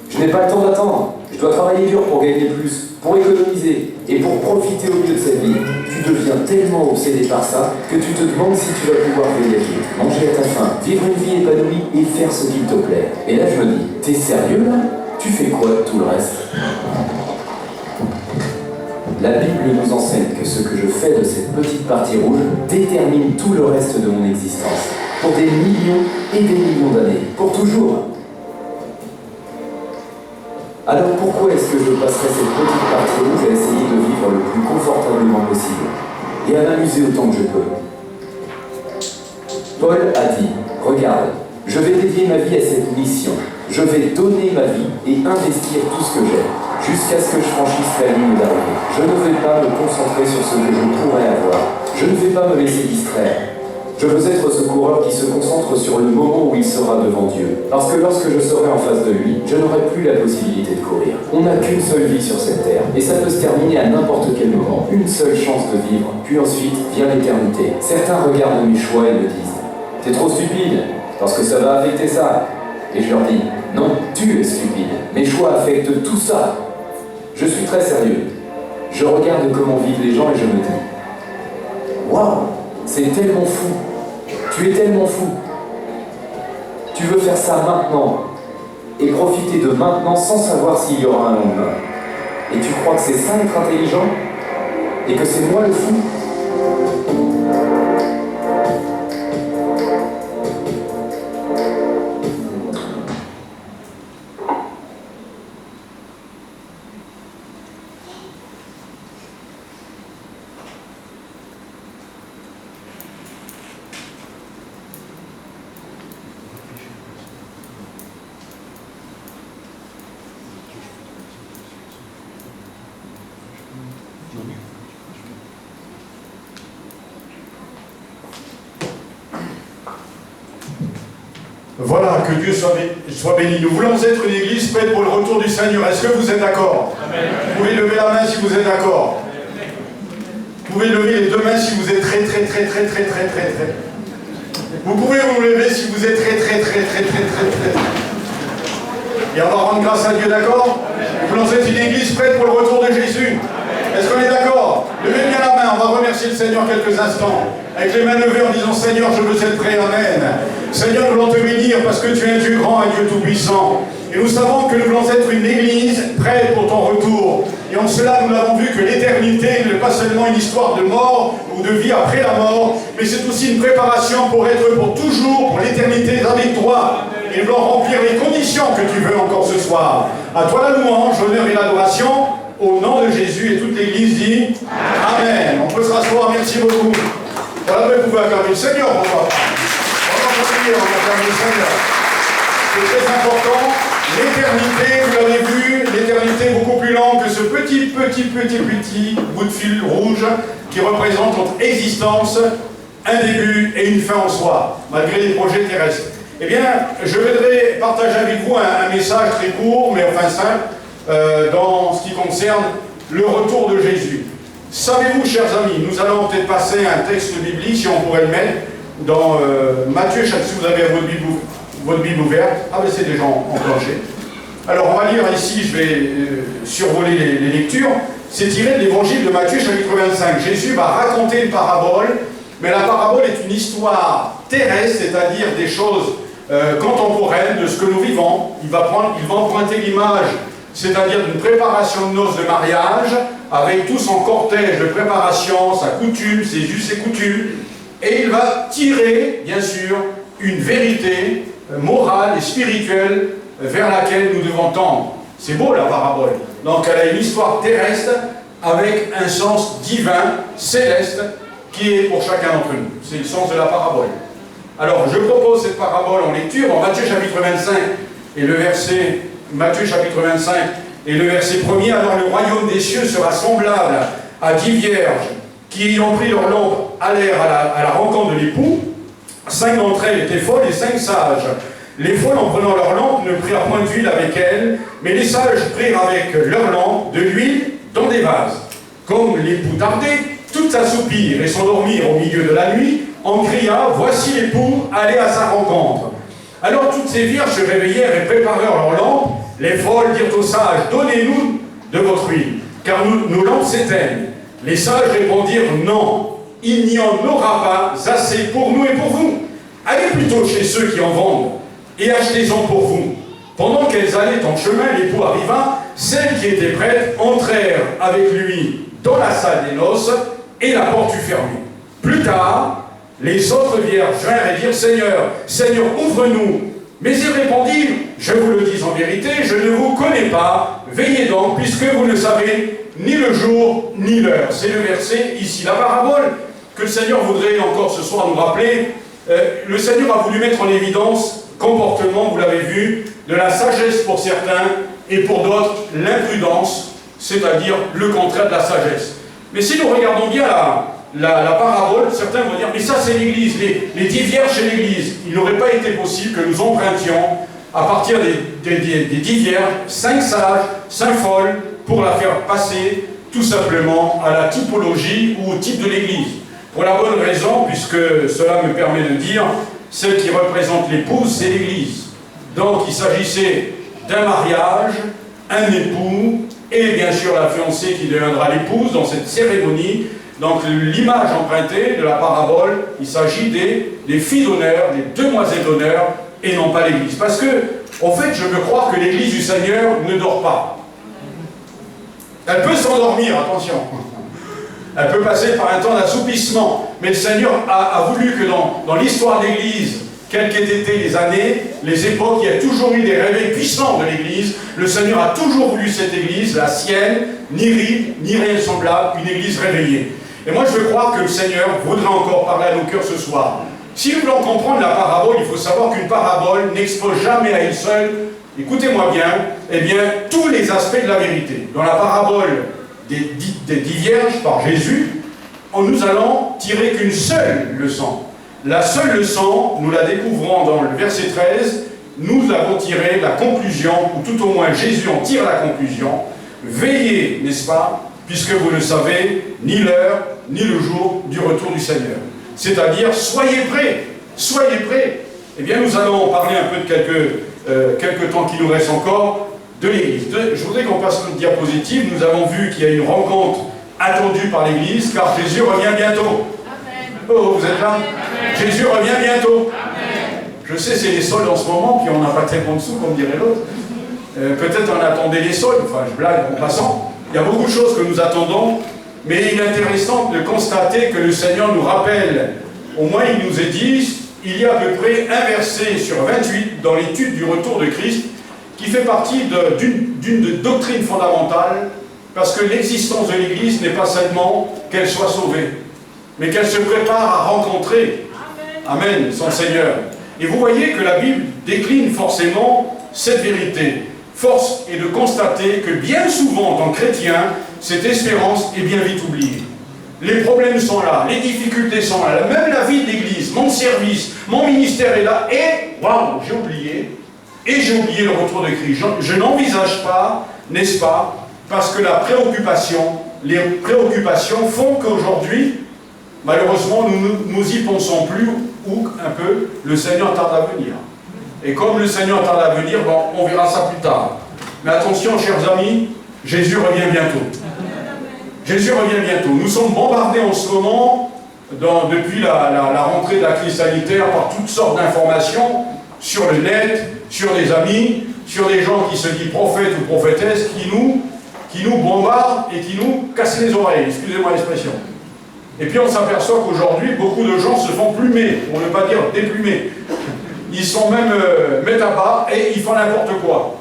je n'ai pas le temps d'attendre, je dois travailler dur pour gagner plus, pour économiser et pour profiter au mieux de cette vie. Tu deviens tellement obsédé par ça que tu te demandes si tu vas pouvoir voyager, manger à ta faim, vivre une vie épanouie et faire ce qu'il te plaît. Et là je me dis, t'es sérieux là? Tu fais quoi de tout le reste? La Bible nous enseigne que ce que je fais de cette petite partie rouge détermine tout le reste de mon existence, pour des millions et des millions d'années, pour toujours. Alors pourquoi est-ce que je passerais cette petite partie rouge à essayer de vivre le plus confortablement possible et à m'amuser autant que je peux? Paul a dit, regarde, je vais dédier ma vie à cette mission. Je vais donner ma vie et investir tout ce que j'ai, jusqu'à ce que je franchisse la ligne d'arrivée. Je ne vais pas me concentrer sur ce que je pourrais avoir. Je ne vais pas me laisser distraire. Je veux être ce coureur qui se concentre sur le moment où il sera devant Dieu. Parce que lorsque je serai en face de lui, je n'aurai plus la possibilité de courir. On n'a qu'une seule vie sur cette terre, et ça peut se terminer à n'importe quel moment. Une seule chance de vivre, puis ensuite vient l'éternité. Certains regardent mes choix et me disent « T'es trop stupide, parce que ça va affecter ça. » Et je leur dis « Non, tu es stupide. Mes choix affectent tout ça. » Je suis très sérieux. Je regarde comment vivent les gens et je me dis « Waouh, c'est tellement fou. Tu es tellement fou. Tu veux faire ça maintenant et profiter de maintenant sans savoir s'il y aura un lendemain. Et tu crois que c'est ça être intelligent? Et que c'est moi le fou? » Voilà, que Dieu soit béni. Nous voulons être une église prête pour le retour du Seigneur. Est-ce que vous êtes d'accord? Vous pouvez lever la main si vous êtes d'accord. Vous pouvez lever les deux mains si vous êtes très. Vous pouvez vous lever si vous êtes très. Et on va rendre grâce à Dieu, d'accord? Nous voulons être une église prête pour le retour de Jésus. Est-ce qu'on est d'accord? Levez bien la main, on va remercier le Seigneur quelques instants. Avec les mains levées en disant Seigneur, je veux être prêt, amen. Seigneur, nous voulons te bénir parce que tu es un Dieu grand, un Dieu tout-puissant. Et nous savons que nous voulons être une église prête pour ton retour. Et en cela, nous l'avons vu que l'éternité n'est pas seulement une histoire de mort ou de vie après la mort, mais c'est aussi une préparation pour être pour toujours, pour l'éternité avec toi. Et nous voulons remplir les conditions que tu veux encore ce soir. À toi la louange, l'honneur et l'adoration, au nom de Jésus. Et toute l'église dit amen. On peut se rasseoir, merci beaucoup. Voilà, vous pouvez acclamer le Seigneur, pourquoi pas. On acclame le Seigneur. C'est très important. L'éternité, vous l'avez vu, l'éternité beaucoup plus longue que ce petit bout de fil rouge qui représente notre existence, un début et une fin en soi, malgré les projets terrestres. Eh bien, je voudrais partager avec vous un message très court, mais enfin simple, dans ce qui concerne le retour de Jésus. Savez-vous, chers amis, nous allons peut-être passer un texte biblique, si on pourrait le mettre, dans Matthieu, si vous avez votre Bible ouverte. Ah ben c'est déjà enclenché. Alors on va lire ici, je vais survoler les lectures. C'est tiré de l'évangile de Matthieu chapitre 25. Jésus va raconter une parabole, mais la parabole est une histoire terrestre, c'est-à-dire des choses contemporaines de ce que nous vivons. Il va emprunter l'image, c'est-à-dire d'une préparation de noces de mariage, avec tout son cortège de préparation, sa coutume, ses us et coutumes, et il va tirer, bien sûr, une vérité morale et spirituelle vers laquelle nous devons tendre. C'est beau la parabole. Donc elle a une histoire terrestre avec un sens divin, céleste, qui est pour chacun d'entre nous. C'est le sens de la parabole. Alors, je propose cette parabole en lecture dans Matthieu chapitre 25 et le verset, Matthieu chapitre 25 et le verset 1er. Alors, le royaume des cieux sera semblable à 10 vierges qui, ayant pris leur lampe, allèrent à la rencontre de l'époux. 5 d'entre elles étaient folles et 5 sages. Les folles, en prenant leur lampe, ne prirent point d'huile avec elles, mais les sages prirent avec leur lampe de l'huile dans des vases. Comme l'époux tardait, toutes s'assoupirent et s'endormirent au milieu de la nuit, en criant « Voici l'époux, allez à sa rencontre ». Alors toutes ces vierges se réveillèrent et préparèrent leurs lampes. Les folles dirent aux sages « Donnez-nous de votre huile, car nos lampes s'éteignent ». Les sages répondirent « Non, il n'y en aura pas assez pour nous et pour vous. Allez plutôt chez ceux qui en vendent et achetez-en pour vous. » Pendant qu'elles allaient en chemin, l'époux arriva. Celles qui étaient prêtes entrèrent avec lui dans la salle des noces et la porte fut fermée. Plus tard, les autres vierges vinrent et dirent « Seigneur, Seigneur, ouvre-nous ». Mais ils répondirent « Je vous le dis en vérité, je ne vous connais pas. Veillez donc, puisque vous ne savez ni le jour ni l'heure. » C'est le verset ici. La parabole que le Seigneur voudrait encore ce soir nous rappeler, le Seigneur a voulu mettre en évidence comportement, vous l'avez vu, de la sagesse pour certains et pour d'autres l'imprudence, c'est-à-dire le contraire de la sagesse. Mais si nous regardons bien la parabole, certains vont dire « Mais ça c'est l'Église, les 10 vierges chez l'Église. » Il n'aurait pas été possible que nous empruntions à partir des 10 vierges, 5 sages, 5 folles, pour la faire passer tout simplement à la typologie ou au type de l'Église. Pour la bonne raison, puisque cela me permet de dire, celle qui représente l'épouse, c'est l'Église. Donc il s'agissait d'un mariage, un époux, et bien sûr la fiancée qui deviendra l'épouse dans cette cérémonie. Donc l'image empruntée de la parabole, il s'agit des filles d'honneur, des demoiselles d'honneur, et non pas l'Église. Parce que, en fait, je veux croire que l'Église du Seigneur ne dort pas. Elle peut s'endormir, attention. Elle peut passer par un temps d'assoupissement. Mais le Seigneur a voulu que dans l'histoire de l'Église, quelles qu'aient été les années, les époques, il y a toujours eu des réveils puissants de l'Église. Le Seigneur a toujours voulu cette Église, la sienne, ni rite, ni rien semblable, une Église réveillée. Et moi je veux croire que le Seigneur voudra encore parler à nos cœurs ce soir. Si nous voulons comprendre la parabole, il faut savoir qu'une parabole n'expose jamais à elle seule, écoutez-moi bien, eh bien, tous les aspects de la vérité. Dans la parabole des 10 vierges par Jésus, nous allons tirer qu'une seule leçon. La seule leçon, nous la découvrons dans le verset 13, nous avons tiré la conclusion, ou tout au moins Jésus en tire la conclusion. Veillez, n'est-ce pas, puisque vous ne savez ni l'heure, ni le jour du retour du Seigneur. C'est-à-dire, soyez prêts, soyez prêts. Eh bien, nous allons parler un peu de quelques temps qui nous reste encore de l'Église. Je voudrais qu'on passe notre diapositive. Nous avons vu qu'il y a une rencontre attendue par l'Église, car Jésus revient bientôt. Amen. Oh, vous êtes là? Amen. Jésus revient bientôt. Amen. Je sais, c'est les soldes en ce moment, puis on n'a pas tellement de sous, comme dirait l'autre. Peut-être on attendait les soldes, enfin je blague en passant. Il y a beaucoup de choses que nous attendons, mais il est intéressant de constater que le Seigneur nous rappelle, au moins il nous est dit, il y a à peu près un verset sur 28 dans l'étude du retour de Christ qui fait partie d'une doctrine fondamentale, parce que l'existence de l'Église n'est pas seulement qu'elle soit sauvée, mais qu'elle se prépare à rencontrer, Amen, son Seigneur. Et vous voyez que la Bible décline forcément cette vérité. Force est de constater que bien souvent, en tant que chrétien, cette espérance est bien vite oubliée. Les problèmes sont là, les difficultés sont là, même la vie de l'Église, mon service, mon ministère est là, et, waouh, j'ai oublié le retour de Christ. Je n'envisage pas, n'est-ce pas, parce que les préoccupations font qu'aujourd'hui, malheureusement, nous y pensons plus, ou un peu, le Seigneur tarde à venir. Et comme le Seigneur tarde à venir, bon, on verra ça plus tard. Mais attention, chers amis, Jésus revient bientôt. Jésus revient bientôt. Nous sommes bombardés en ce moment, depuis la rentrée de la crise sanitaire, par toutes sortes d'informations sur le net, sur des amis, sur des gens qui se disent prophètes ou prophétesses, qui nous bombardent et qui nous cassent les oreilles, excusez-moi l'expression. Et puis on s'aperçoit qu'aujourd'hui, beaucoup de gens se font plumer, pour ne pas dire déplumer. Ils sont même mettent à bas et ils font n'importe quoi.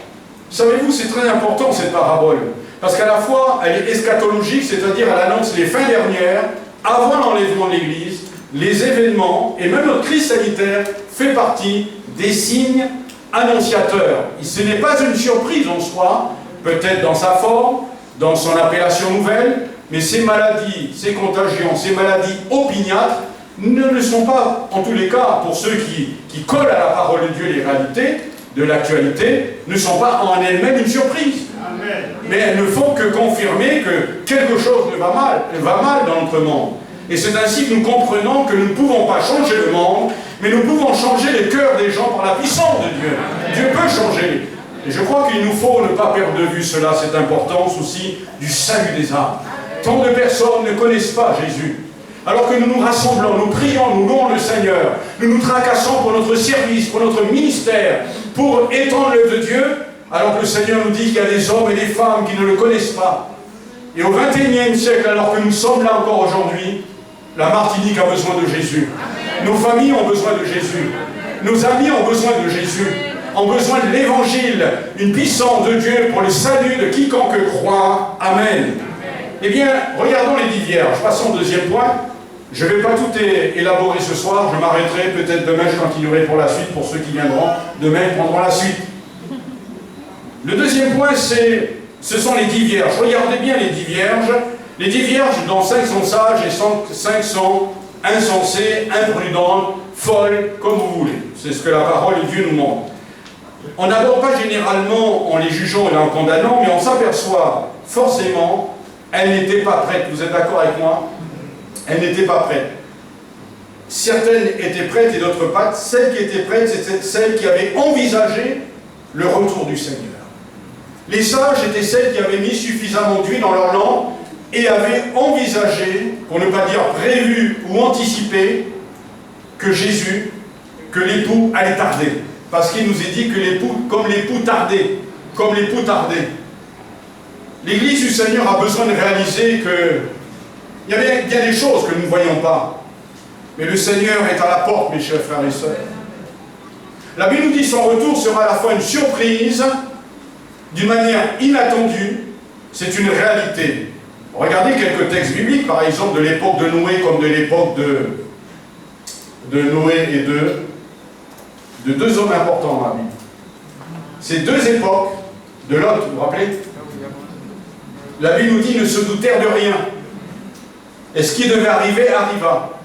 Savez-vous, c'est très important cette parabole. Parce qu'à la fois, elle est eschatologique, c'est-à-dire elle annonce les fins dernières, avant l'enlèvement de l'Église, les événements et même notre crise sanitaire fait partie des signes annonciateurs. Ce n'est pas une surprise en soi, peut-être dans sa forme, dans son appellation nouvelle, mais ces maladies, ces contagions, ces maladies opiniâtres ne le sont pas, en tous les cas, pour ceux qui collent à la parole de Dieu les réalités de l'actualité, ne sont pas en elles-mêmes une surprise. Amen. Mais elles ne font que confirmer que quelque chose va mal dans notre monde. Et c'est ainsi que nous comprenons que nous ne pouvons pas changer le monde, mais nous pouvons changer les cœurs des gens par la puissance de Dieu. Dieu peut changer. Et je crois qu'il nous faut ne pas perdre de vue cela, cette importance aussi du salut des âmes. Tant de personnes ne connaissent pas Jésus. Alors que nous nous rassemblons, nous prions, nous louons le Seigneur, nous nous tracassons pour notre service, pour notre ministère, pour étendre l'œuvre de Dieu, alors que le Seigneur nous dit qu'il y a des hommes et des femmes qui ne le connaissent pas. Et au XXIe siècle, alors que nous sommes là encore aujourd'hui, la Martinique a besoin de Jésus. Nos familles ont besoin de Jésus. Nos amis ont besoin de Jésus. Ont besoin de l'Évangile, une puissance de Dieu pour le salut de quiconque croit. Amen. Eh bien, regardons les 10 vierges. Passons au deuxième point. Je ne vais pas tout élaborer ce soir. Je m'arrêterai. Peut-être demain, je continuerai pour la suite. Pour ceux qui viendront, demain, ils prendront la suite. Le deuxième point, ce sont les 10 vierges. Regardez bien les 10 vierges. Les 10 vierges, dont 5 sont sages et 5 sont insensées, imprudentes, folles, comme vous voulez. C'est ce que la parole de Dieu nous montre. On n'aborde pas généralement en les jugeant et en condamnant, mais on s'aperçoit forcément, elles n'étaient pas prêtes. Vous êtes d'accord avec moi? Elles n'étaient pas prêtes. Certaines étaient prêtes et d'autres pas. Celles qui étaient prêtes, c'était celles qui avaient envisagé le retour du Seigneur. Les sages étaient celles qui avaient mis suffisamment d'huile dans leur lampe et avaient envisagé, pour ne pas dire prévu ou anticipé, que Jésus, que l'époux allait tarder. Parce qu'il nous est dit que l'époux, comme l'époux tardait, l'Église du Seigneur a besoin de réaliser qu'il y a bien des choses que nous ne voyons pas. Mais le Seigneur est à la porte, mes chers frères et sœurs. La Bible nous dit que son retour sera à la fois une surprise, d'une manière inattendue, c'est une réalité. Regardez quelques textes bibliques, par exemple de l'époque de Noé comme de l'époque de Noé et de deux hommes importants dans la Bible. Ces deux époques, de Lot, vous vous rappelez? La Bible nous dit ne se doutèrent de rien. Et ce qui devait arriver, arriva.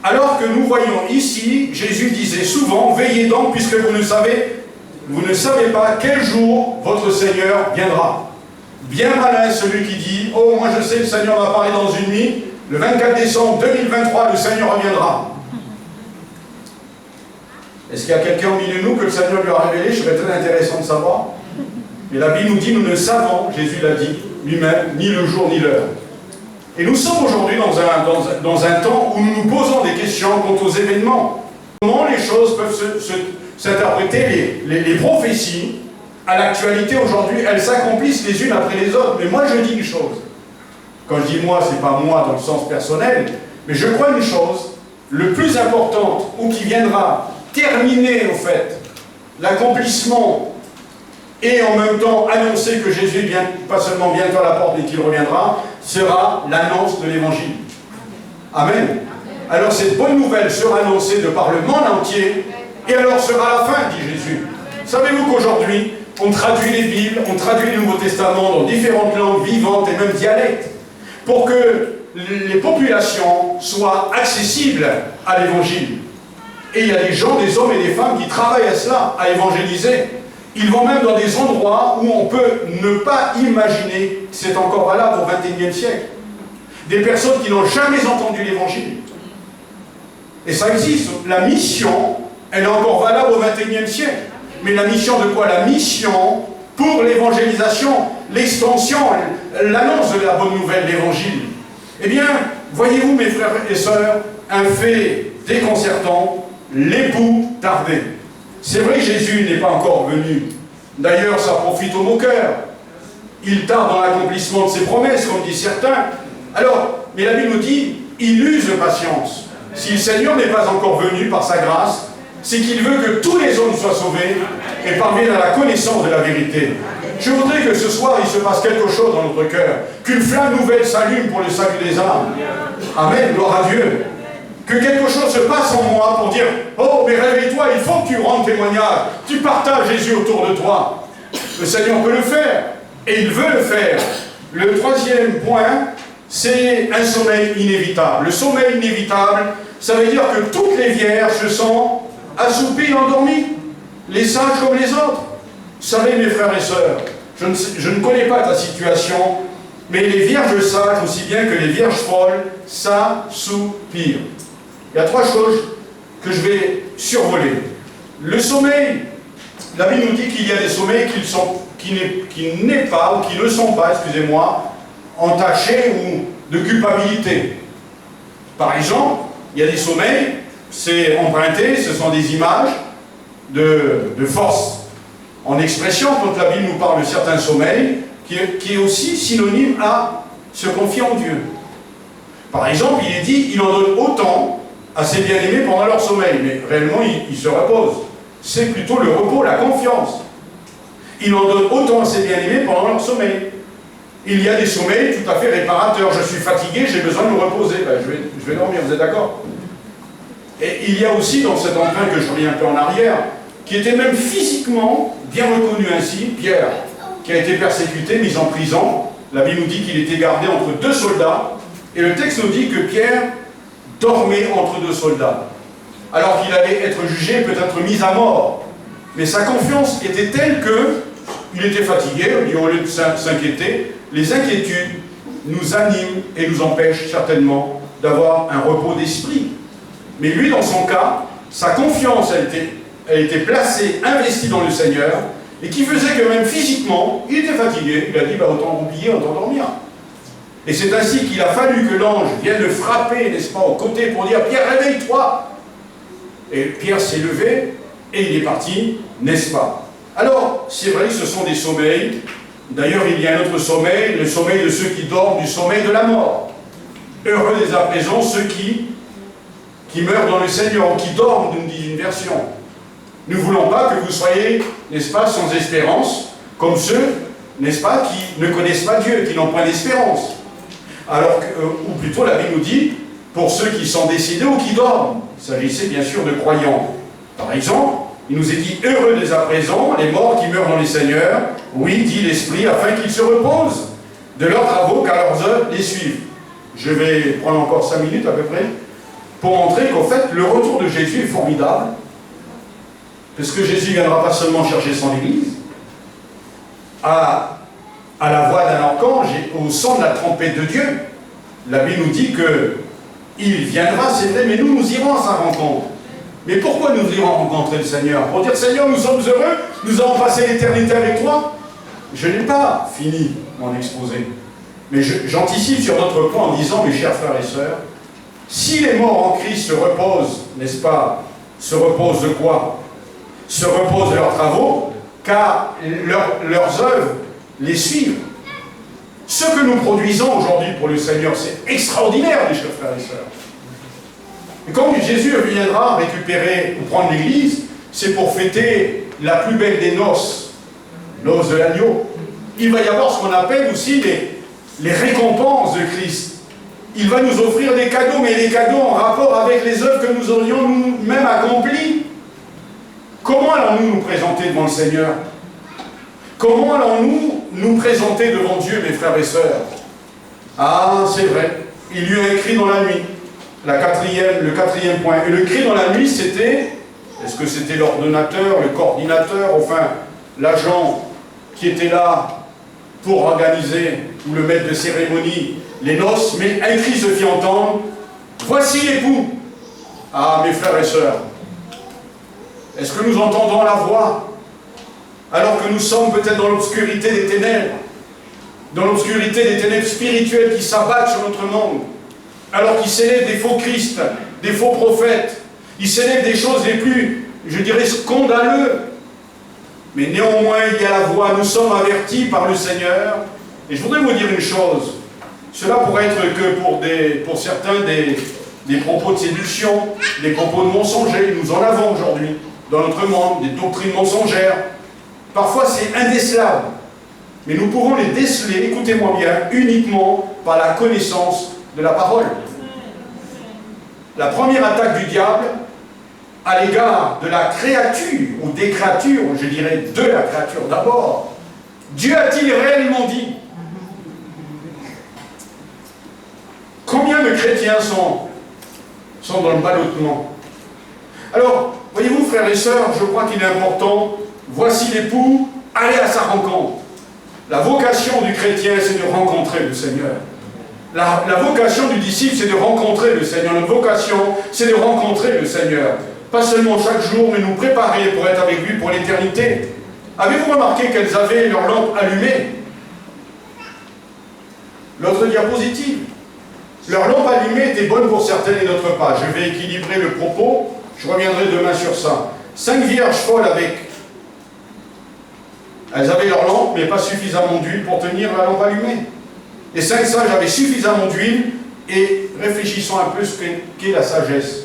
Alors que nous voyons ici, Jésus disait souvent, veillez donc, puisque vous ne savez pas quel jour votre Seigneur viendra. Bien malin celui qui dit, oh moi je sais, le Seigneur m'a parlé dans une nuit, le 24 décembre 2023, le Seigneur reviendra. Est-ce qu'il y a quelqu'un au milieu de nous que le Seigneur lui a révélé? Je serais très intéressant de savoir. Mais la Bible nous dit, nous ne savons, Jésus l'a dit lui-même, ni le jour ni l'heure. Et nous sommes aujourd'hui dans un temps où nous nous posons des questions quant aux événements. Comment les choses peuvent s'interpréter, les prophéties, à l'actualité aujourd'hui, elles s'accomplissent les unes après les autres. Mais moi je dis une chose. Quand je dis moi, ce n'est pas moi dans le sens personnel, mais je crois une chose, le plus importante, ou qui viendra terminer au fait l'accomplissement et en même temps annoncer que Jésus vient, pas seulement bientôt à la porte et qu'il reviendra, sera l'annonce de l'Évangile. Amen. Alors cette bonne nouvelle sera annoncée de par le monde entier, et alors sera la fin, dit Jésus. Savez-vous qu'aujourd'hui, on traduit les Bibles, on traduit le Nouveau Testament dans différentes langues vivantes et même dialectes, pour que les populations soient accessibles à l'Évangile. Et il y a des gens, des hommes et des femmes qui travaillent à cela, à évangéliser. Ils vont même dans des endroits où on peut ne pas imaginer que c'est encore valable au XXIe siècle. Des personnes qui n'ont jamais entendu l'Évangile. Et ça existe. La mission, elle est encore valable au XXIe siècle. Mais la mission de quoi? La mission pour l'évangélisation, l'extension, l'annonce de la bonne nouvelle, l'Évangile. Eh bien, voyez-vous, mes frères et sœurs, un fait déconcertant, l'époux tardait. C'est vrai que Jésus n'est pas encore venu. D'ailleurs, ça profite au moqueur. Il tarde dans l'accomplissement de ses promesses, comme disent certains. Alors, mais la Bible nous dit, il use de patience. Si le Seigneur n'est pas encore venu par sa grâce, c'est qu'il veut que tous les hommes soient sauvés et parviennent à la connaissance de la vérité. Je voudrais que ce soir, il se passe quelque chose dans notre cœur, qu'une flamme nouvelle s'allume pour le salut des âmes. Amen, gloire à Dieu. que quelque chose se passe en moi pour dire « Oh, mais réveille-toi, il faut que tu rendes témoignage, tu partages Jésus autour de toi. » Le Seigneur peut le faire, et il veut le faire. Le troisième point, c'est un sommeil inévitable. Le sommeil inévitable, ça veut dire que toutes les vierges se sont assoupies, endormies, les sages comme les autres. Vous savez, mes frères et sœurs, je ne connais pas ta situation, mais les vierges sages, aussi bien que les vierges folles, s'assoupirent. Il y a trois choses que je vais survoler. Le sommeil, la Bible nous dit qu'il y a des sommeils qui ne sont pas, excusez-moi, entachés ou de culpabilité. Par exemple, il y a des sommeils, c'est emprunté, ce sont des images de force en expression, quand la Bible nous parle de certains sommeils, qui est aussi synonyme à se confier en Dieu. Par exemple, il est dit, il en donne autant à ses bien-aimés pendant leur sommeil, mais réellement, ils se reposent. C'est plutôt le repos, la confiance. Il en donne autant à ses bien-aimés pendant leur sommeil. Il y a des sommeils tout à fait réparateurs. Je suis fatigué, j'ai besoin de me reposer. Ben, je vais dormir, vous êtes d'accord? Et il y a aussi dans cet emprunt que je reviens un peu en arrière, qui était même physiquement bien reconnu ainsi, Pierre, qui a été persécuté, mis en prison. La Bible nous dit qu'il était gardé entre deux soldats, et le texte nous dit que Pierre dormait entre deux soldats, alors qu'il allait être jugé, peut-être mis à mort. Mais sa confiance était telle qu'il était fatigué, et au lieu de s'inquiéter, les inquiétudes nous animent et nous empêchent certainement d'avoir un repos d'esprit. Mais lui, dans son cas, sa confiance a été placée, investie dans le Seigneur, et qui faisait que même physiquement, il était fatigué. Il a dit, bah, autant oublier, autant dormir. Et c'est ainsi qu'il a fallu que l'ange vienne le frapper, n'est-ce pas, au côté pour dire, Pierre, réveille-toi. Et Pierre s'est levé, et il est parti, n'est-ce pas? Alors, c'est vrai que ce sont des sommeils. D'ailleurs, il y a un autre sommeil, le sommeil de ceux qui dorment, du sommeil de la mort. Heureux dès à présent ceux qui meurent dans le Seigneur, ou qui dorment, nous dit une version. Nous ne voulons pas que vous soyez, n'est-ce pas, sans espérance, comme ceux, n'est-ce pas, qui ne connaissent pas Dieu, qui n'ont pas d'espérance. Alors que, ou plutôt la Bible nous dit, pour ceux qui sont décédés ou qui dorment. Il s'agissait bien sûr de croyants. Par exemple, il nous est dit, heureux dès à présent, les morts qui meurent dans les Seigneurs, oui, dit l'Esprit, afin qu'ils se reposent de leurs travaux, car leurs œuvres les suivent. Je vais prendre encore 5 minutes à peu près, pour montrer qu'en fait, le retour de Jésus est formidable, parce que Jésus ne viendra pas seulement chercher son Église, à la voix d'un archange et au son de la trompette de Dieu. La Bible nous dit qu'il viendra, c'est vrai, mais nous irons à sa rencontre. Mais pourquoi nous irons rencontrer le Seigneur? Pour dire, Seigneur, nous sommes heureux, nous allons passer l'éternité avec toi. Je n'ai pas fini mon exposé, mais j'anticipe sur notre point en disant, mes chers frères et sœurs, si les morts en Christ se reposent, n'est-ce pas, se reposent de quoi? Se reposent de leurs travaux, car leurs œuvres les suivent. Ce que nous produisons aujourd'hui pour le Seigneur, c'est extraordinaire, mes chers frères et sœurs. Et quand Jésus viendra récupérer ou prendre l'Église, c'est pour fêter la plus belle des noces, noces de l'agneau. Il va y avoir ce qu'on appelle aussi les récompenses de Christ. Il va nous offrir des cadeaux, mais des cadeaux en rapport avec les œuvres que nous aurions nous-mêmes accomplies. Comment allons-nous nous présenter devant le Seigneur? Comment allons-nous nous présenter devant Dieu, mes frères et sœurs? Ah, c'est vrai, il y a un cri dans la nuit. Le quatrième point. Et le cri dans la nuit, c'était, est-ce que c'était l'ordonnateur, le coordinateur, enfin, l'agent qui était là pour organiser, ou le maître de cérémonie, les noces, mais un cri se fit entendre, voici l'époux. Ah, mes frères et sœurs, est-ce que nous entendons la voix, alors que nous sommes peut-être dans l'obscurité des ténèbres, dans l'obscurité des ténèbres spirituelles qui s'abattent sur notre monde, alors qu'ils s'élèvent des faux Christ, des faux prophètes, ils s'élèvent des choses les plus, je dirais, scandaleuses. Mais néanmoins, il y a la voix, nous sommes avertis par le Seigneur. Et je voudrais vous dire une chose, cela pourrait être que pour certains des propos de séduction, des propos de mensongers, nous en avons aujourd'hui dans notre monde, des doctrines mensongères. Parfois c'est indécelable, mais nous pouvons les déceler, écoutez-moi bien, uniquement par la connaissance de la parole. la première attaque du diable à l'égard de la créature, ou des créatures, je dirais de la créature d'abord. Dieu a-t-il réellement dit? Combien de chrétiens sont dans le ballottement? Alors, voyez-vous, frères et sœurs, je crois qu'il est important, voici l'époux, allez à sa rencontre. La vocation du chrétien, c'est de rencontrer le Seigneur. La vocation du disciple, c'est de rencontrer le Seigneur. Notre vocation, c'est de rencontrer le Seigneur. Pas seulement chaque jour, mais nous préparer pour être avec lui pour l'éternité. Avez-vous remarqué qu'elles avaient leur lampe allumée? L'autre diapositive. Leur lampe allumée était bonne pour certaines et d'autres pas. Je vais équilibrer le propos. Je reviendrai demain sur ça. 5 vierges folles avec... Elles avaient leur lampe, mais pas suffisamment d'huile pour tenir la lampe allumée. Les 5 sages avaient suffisamment d'huile, et réfléchissons un peu ce qu'est la sagesse.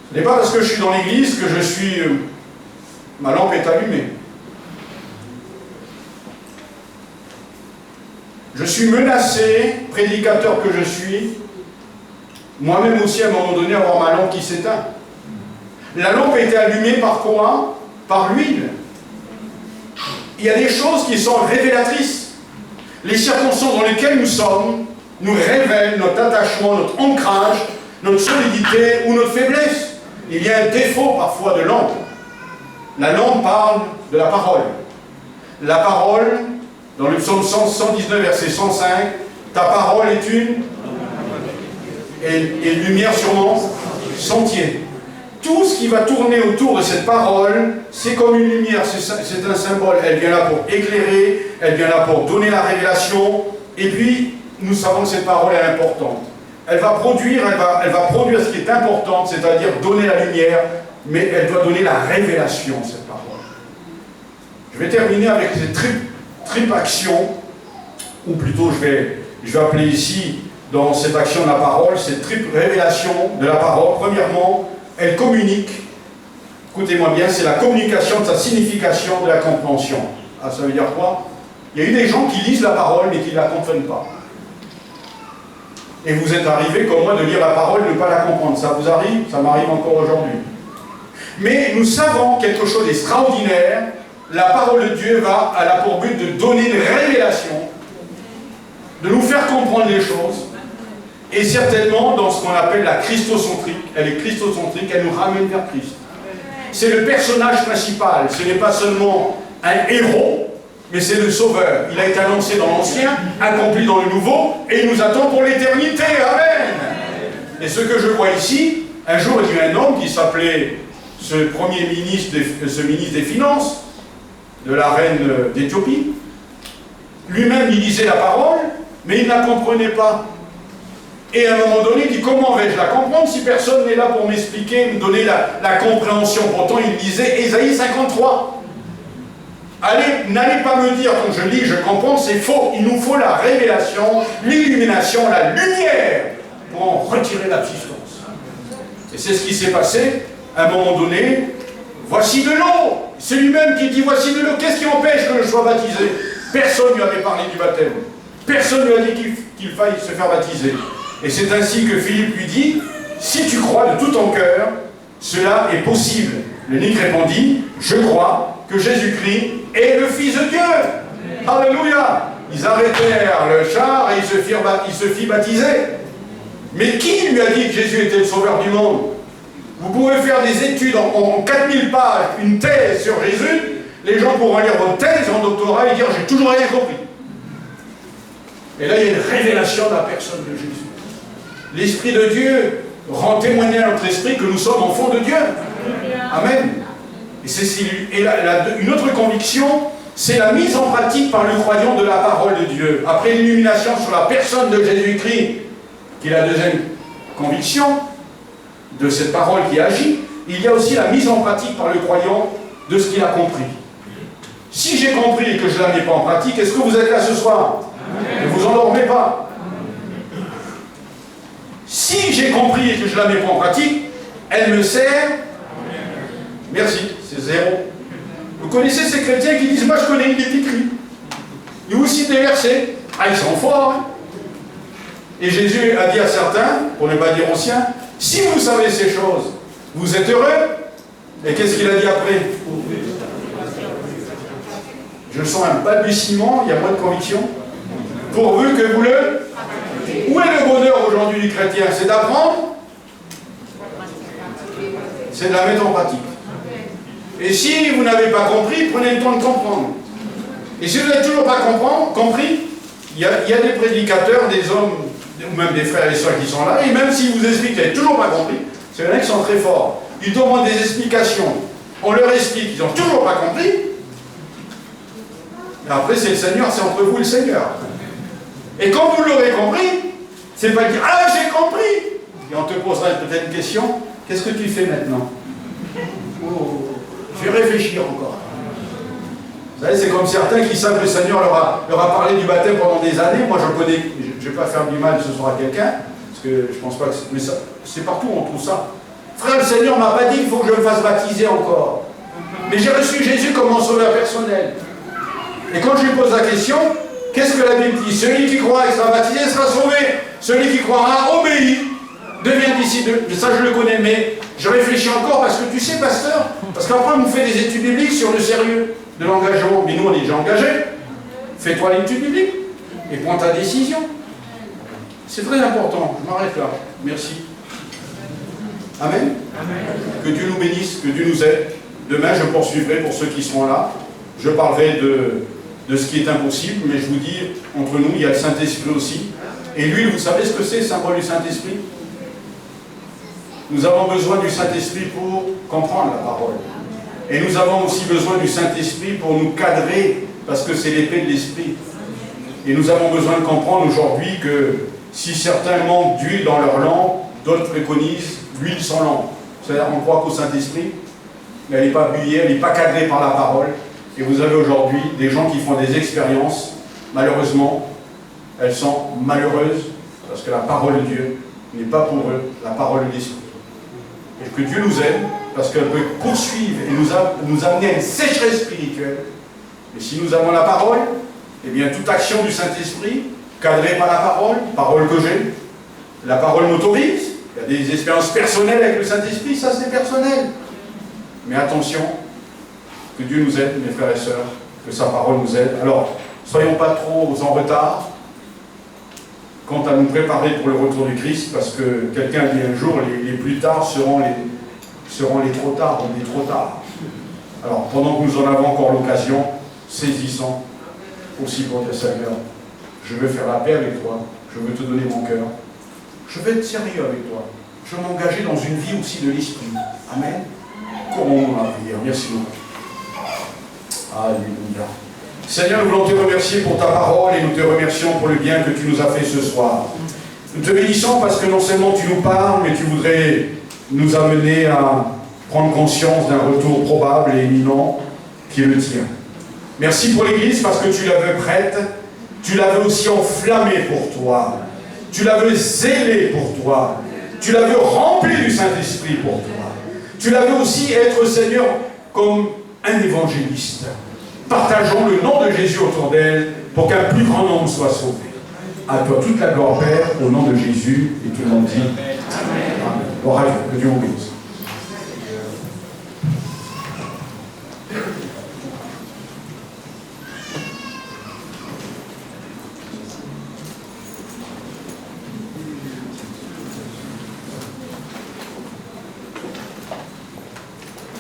Ce n'est pas parce que je suis dans l'église que je suis... ma lampe est allumée. Je suis menacé, prédicateur que je suis, moi-même aussi à un moment donné avoir ma lampe qui s'éteint. La lampe a été allumée par quoi? Par l'huile. Il y a des choses qui sont révélatrices. Les circonstances dans lesquelles nous sommes nous révèlent notre attachement, notre ancrage, notre solidité ou notre faiblesse. Il y a un défaut parfois de lampe. La lampe parle de la parole. La parole, dans le psaume 119, verset 105, ta parole est une et lumière sur mon sentier. Tout ce qui va tourner autour de cette parole, c'est comme une lumière, c'est un symbole. Elle vient là pour éclairer, elle vient là pour donner la révélation, et puis nous savons que cette parole est importante. Elle va produire ce qui est important, c'est-à-dire donner la lumière, mais elle doit donner la révélation, cette parole. Je vais terminer avec cette triple action, ou plutôt je vais appeler ici, dans cette action de la parole, cette triple révélation de la parole. Premièrement, elle communique, écoutez-moi bien, c'est la communication de sa signification, de la compréhension. Ah, ça veut dire quoi? Il y a eu des gens qui lisent la parole, mais qui ne la comprennent pas. Et vous êtes arrivé, comme moi, de lire la parole et de ne pas la comprendre. Ça vous arrive? Ça m'arrive encore aujourd'hui. Mais nous savons quelque chose d'extraordinaire. La parole de Dieu elle a pour but de donner une révélation, de nous faire comprendre les choses, et certainement dans ce qu'on appelle la christocentrique. Elle est christocentrique, elle nous ramène vers Christ. C'est le personnage principal, ce n'est pas seulement un héros, mais c'est le sauveur. Il a été annoncé dans l'Ancien, accompli dans le Nouveau, et il nous attend pour l'éternité. Amen. Et ce que je vois ici, un jour il y a eu un homme qui s'appelait ce ministre des Finances, de la reine d'Éthiopie. Lui-même, il lisait la parole, mais il ne la comprenait pas. Et à un moment donné, il dit, comment vais-je la comprendre si personne n'est là pour m'expliquer, me donner la compréhension? Pourtant, il lisait Ésaïe 53. N'allez pas me dire, quand je lis, je comprends, c'est faux. Il nous faut la révélation, l'illumination, la lumière, pour en retirer la substance. Et c'est ce qui s'est passé. À un moment donné, voici de l'eau. C'est lui-même qui dit, voici de l'eau. Qu'est-ce qui empêche que je sois baptisé? Personne ne lui avait parlé du baptême. Personne ne lui a dit qu'il faille se faire baptiser. Et c'est ainsi que Philippe lui dit, si tu crois de tout ton cœur, cela est possible. Le Nique répondit, je crois que Jésus-Christ est le Fils de Dieu. Alléluia. Ils arrêtèrent le char et il se fit baptiser. Mais qui lui a dit que Jésus était le sauveur du monde? Vous pouvez faire des études en 4000 pages, une thèse sur Jésus. Les gens pourront lire votre thèse en doctorat et dire, j'ai toujours rien compris. Et là, il y a une révélation de la personne de Jésus. L'Esprit de Dieu rend témoigner à notre esprit que nous sommes enfants de Dieu. Amen. Et une autre conviction, c'est la mise en pratique par le croyant de la parole de Dieu. Après l'illumination sur la personne de Jésus-Christ, qui est la deuxième conviction de cette parole qui agit, il y a aussi la mise en pratique par le croyant de ce qu'il a compris. Si j'ai compris et que je ne la mets pas en pratique, est-ce que vous êtes là ce soir? Ne vous endormez pas. Si j'ai compris et que je ne la mets pas en pratique, elle me sert. Merci, c'est zéro. Vous connaissez ces chrétiens qui disent, moi je connais, il est écrit. Ils vous citent des versets. Ah, ils sont forts. Hein? Et Jésus a dit à certains, pour ne pas dire aux siens, si vous savez ces choses, vous êtes heureux. Et qu'est-ce qu'il a dit après? Je sens un balbutiement, il y a moins de conviction. Pourvu que vous le... Où est le bonheur aujourd'hui du chrétien? C'est d'apprendre, c'est de la mettre en pratique. Et si vous n'avez pas compris, prenez le temps de comprendre. Et si vous n'avez toujours pas compris, il y a des prédicateurs, des hommes, ou même des frères et sœurs qui sont là, et même s'ils vous expliquent qu'ils n'avaient toujours pas compris, c'est vrai qu'ils sont très forts. Ils demandent des explications. On leur explique, ils n'ont toujours pas compris. Et après, c'est le Seigneur, c'est entre vous et le Seigneur. Et quand vous l'aurez compris, c'est pas dire « Ah, j'ai compris !» Et on te posera peut-être une question. Qu'est-ce que tu fais maintenant? Oh, je vais réfléchir encore. Vous savez, c'est comme certains qui savent que le Seigneur leur a parlé du baptême pendant des années. Moi, je connais, je ne vais pas faire du mal ce soir à quelqu'un, parce que je pense pas que mais ça, c'est partout où on trouve ça. Frère, le Seigneur ne m'a pas dit qu'il faut que je me fasse baptiser encore. Mais j'ai reçu Jésus comme mon sauveur personnel. Et quand je lui pose la question, qu'est-ce que la Bible dit? Celui qui croira et sera baptisé sera sauvé. Celui qui croira, obéit, devient disciple. Ça, je le connais, mais je réfléchis encore parce que tu sais, pasteur, parce qu'après, on nous fait des études bibliques sur le sérieux de l'engagement. Mais nous, on est déjà engagés. Fais-toi l'étude biblique et prends ta décision. C'est très important. Je m'arrête là. Merci. Amen. Amen. Que Dieu nous bénisse, que Dieu nous aide. Demain, je poursuivrai pour ceux qui seront là. Je parlerai de ce qui est impossible, mais je vous dis, entre nous, il y a le Saint-Esprit aussi. Et l'huile, vous savez ce que c'est, le symbole du Saint-Esprit? Nous avons besoin du Saint-Esprit pour comprendre la parole. Et nous avons aussi besoin du Saint-Esprit pour nous cadrer, parce que c'est l'épée de l'Esprit. Et nous avons besoin de comprendre aujourd'hui que si certains manquent d'huile dans leur lampe, d'autres préconisent l'huile sans lampe. C'est-à-dire qu'on croit qu'au Saint-Esprit, mais elle n'est pas appuyée, elle n'est pas cadrée par la parole. Et vous avez aujourd'hui des gens qui font des expériences, malheureusement, elles sont malheureuses, parce que la parole de Dieu n'est pas pour eux, la parole de l'Esprit. Et que Dieu nous aide, parce qu'elle peut poursuivre et nous amener à une sécheresse spirituelle. Et si nous avons la parole, eh bien toute action du Saint-Esprit, cadrée par la parole que j'ai, la parole m'autorise, il y a des expériences personnelles avec le Saint-Esprit, ça c'est personnel. Mais attention, que Dieu nous aide, mes frères et sœurs, que sa parole nous aide. Alors, soyons pas trop en retard quant à nous préparer pour le retour du Christ, parce que quelqu'un dit un jour, les plus tard seront les trop tard, ou les trop tard. Alors, pendant que nous en avons encore l'occasion, saisissons aussi pour dire, Seigneur, je veux faire la paix avec toi, je veux te donner mon cœur, je vais être sérieux avec toi, je veux m'engager dans une vie aussi de l'Esprit. Amen. Courons dans la prière. Merci beaucoup. Alléluia. Seigneur, nous voulons te remercier pour ta parole et nous te remercions pour le bien que tu nous as fait ce soir. Nous te bénissons parce que non seulement tu nous parles, mais tu voudrais nous amener à prendre conscience d'un retour probable et imminent qui est le tien. Merci pour l'Église parce que tu la veux prête, tu la veux aussi enflammée pour toi, tu la veux zélée pour toi, tu la veux remplie du Saint-Esprit pour toi. Tu la veux aussi être, Seigneur, comme un évangéliste. Partageons le nom de Jésus autour d'elle pour qu'un plus grand nombre soit sauvé. À toi toute la gloire, Père, au nom de Jésus, et tout le monde dit Amen. Gloire à Dieu, que Dieu vous bénisse.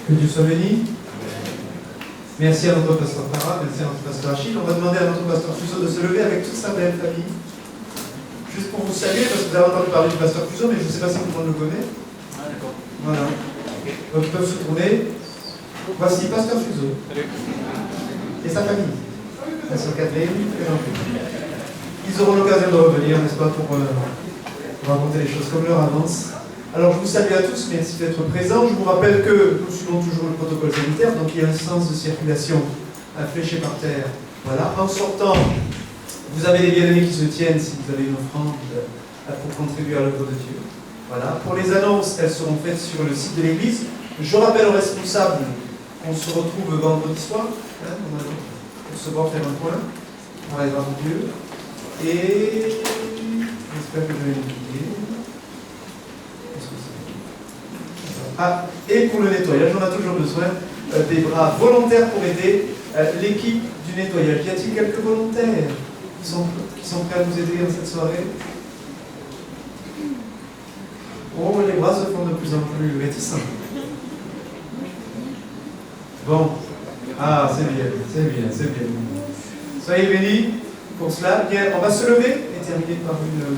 Que Dieu soit béni. Merci à notre pasteur Tara, merci à notre pasteur Achille. On va demander à notre pasteur Fuseau de se lever avec toute sa belle famille. Juste pour vous saluer, parce que vous avez entendu parler du pasteur Fuseau, mais je ne sais pas si tout le monde le connaît. Ah, d'accord. Voilà. Donc ils peuvent se tourner. Voici pasteur Fuseau. Et sa famille. La sœur Catherine et Jean-Pierre. Ils auront l'occasion de revenir, n'est-ce pas, pour raconter les choses comme leur avance. Alors je vous salue à tous, merci d'être présents. Je vous rappelle que nous suivons toujours le protocole sanitaire, donc il y a un sens de circulation fléché par terre. Voilà. En sortant, vous avez les bien-aimés qui se tiennent si vous avez une offrande pour contribuer à l'œuvre de Dieu. Voilà. Pour les annonces, elles seront faites sur le site de l'église. Je rappelle aux responsables qu'on se retrouve vendredi soir, pour se voir faire un point. On va aller voir Dieu. Et J'espère que je vais l'oublier. Ah, et pour le nettoyage, on a toujours besoin des bras volontaires pour aider l'équipe du nettoyage. Y a-t-il quelques volontaires qui sont prêts à nous aider dans cette soirée? Oh, les bras se font de plus en plus réticents. Bon. Ah, c'est bien, c'est bien, c'est bien. Soyez bénis pour cela. Bien, on va se lever et terminer par une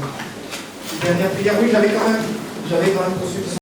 dernière prière. Oui, j'avais quand même poursuivi.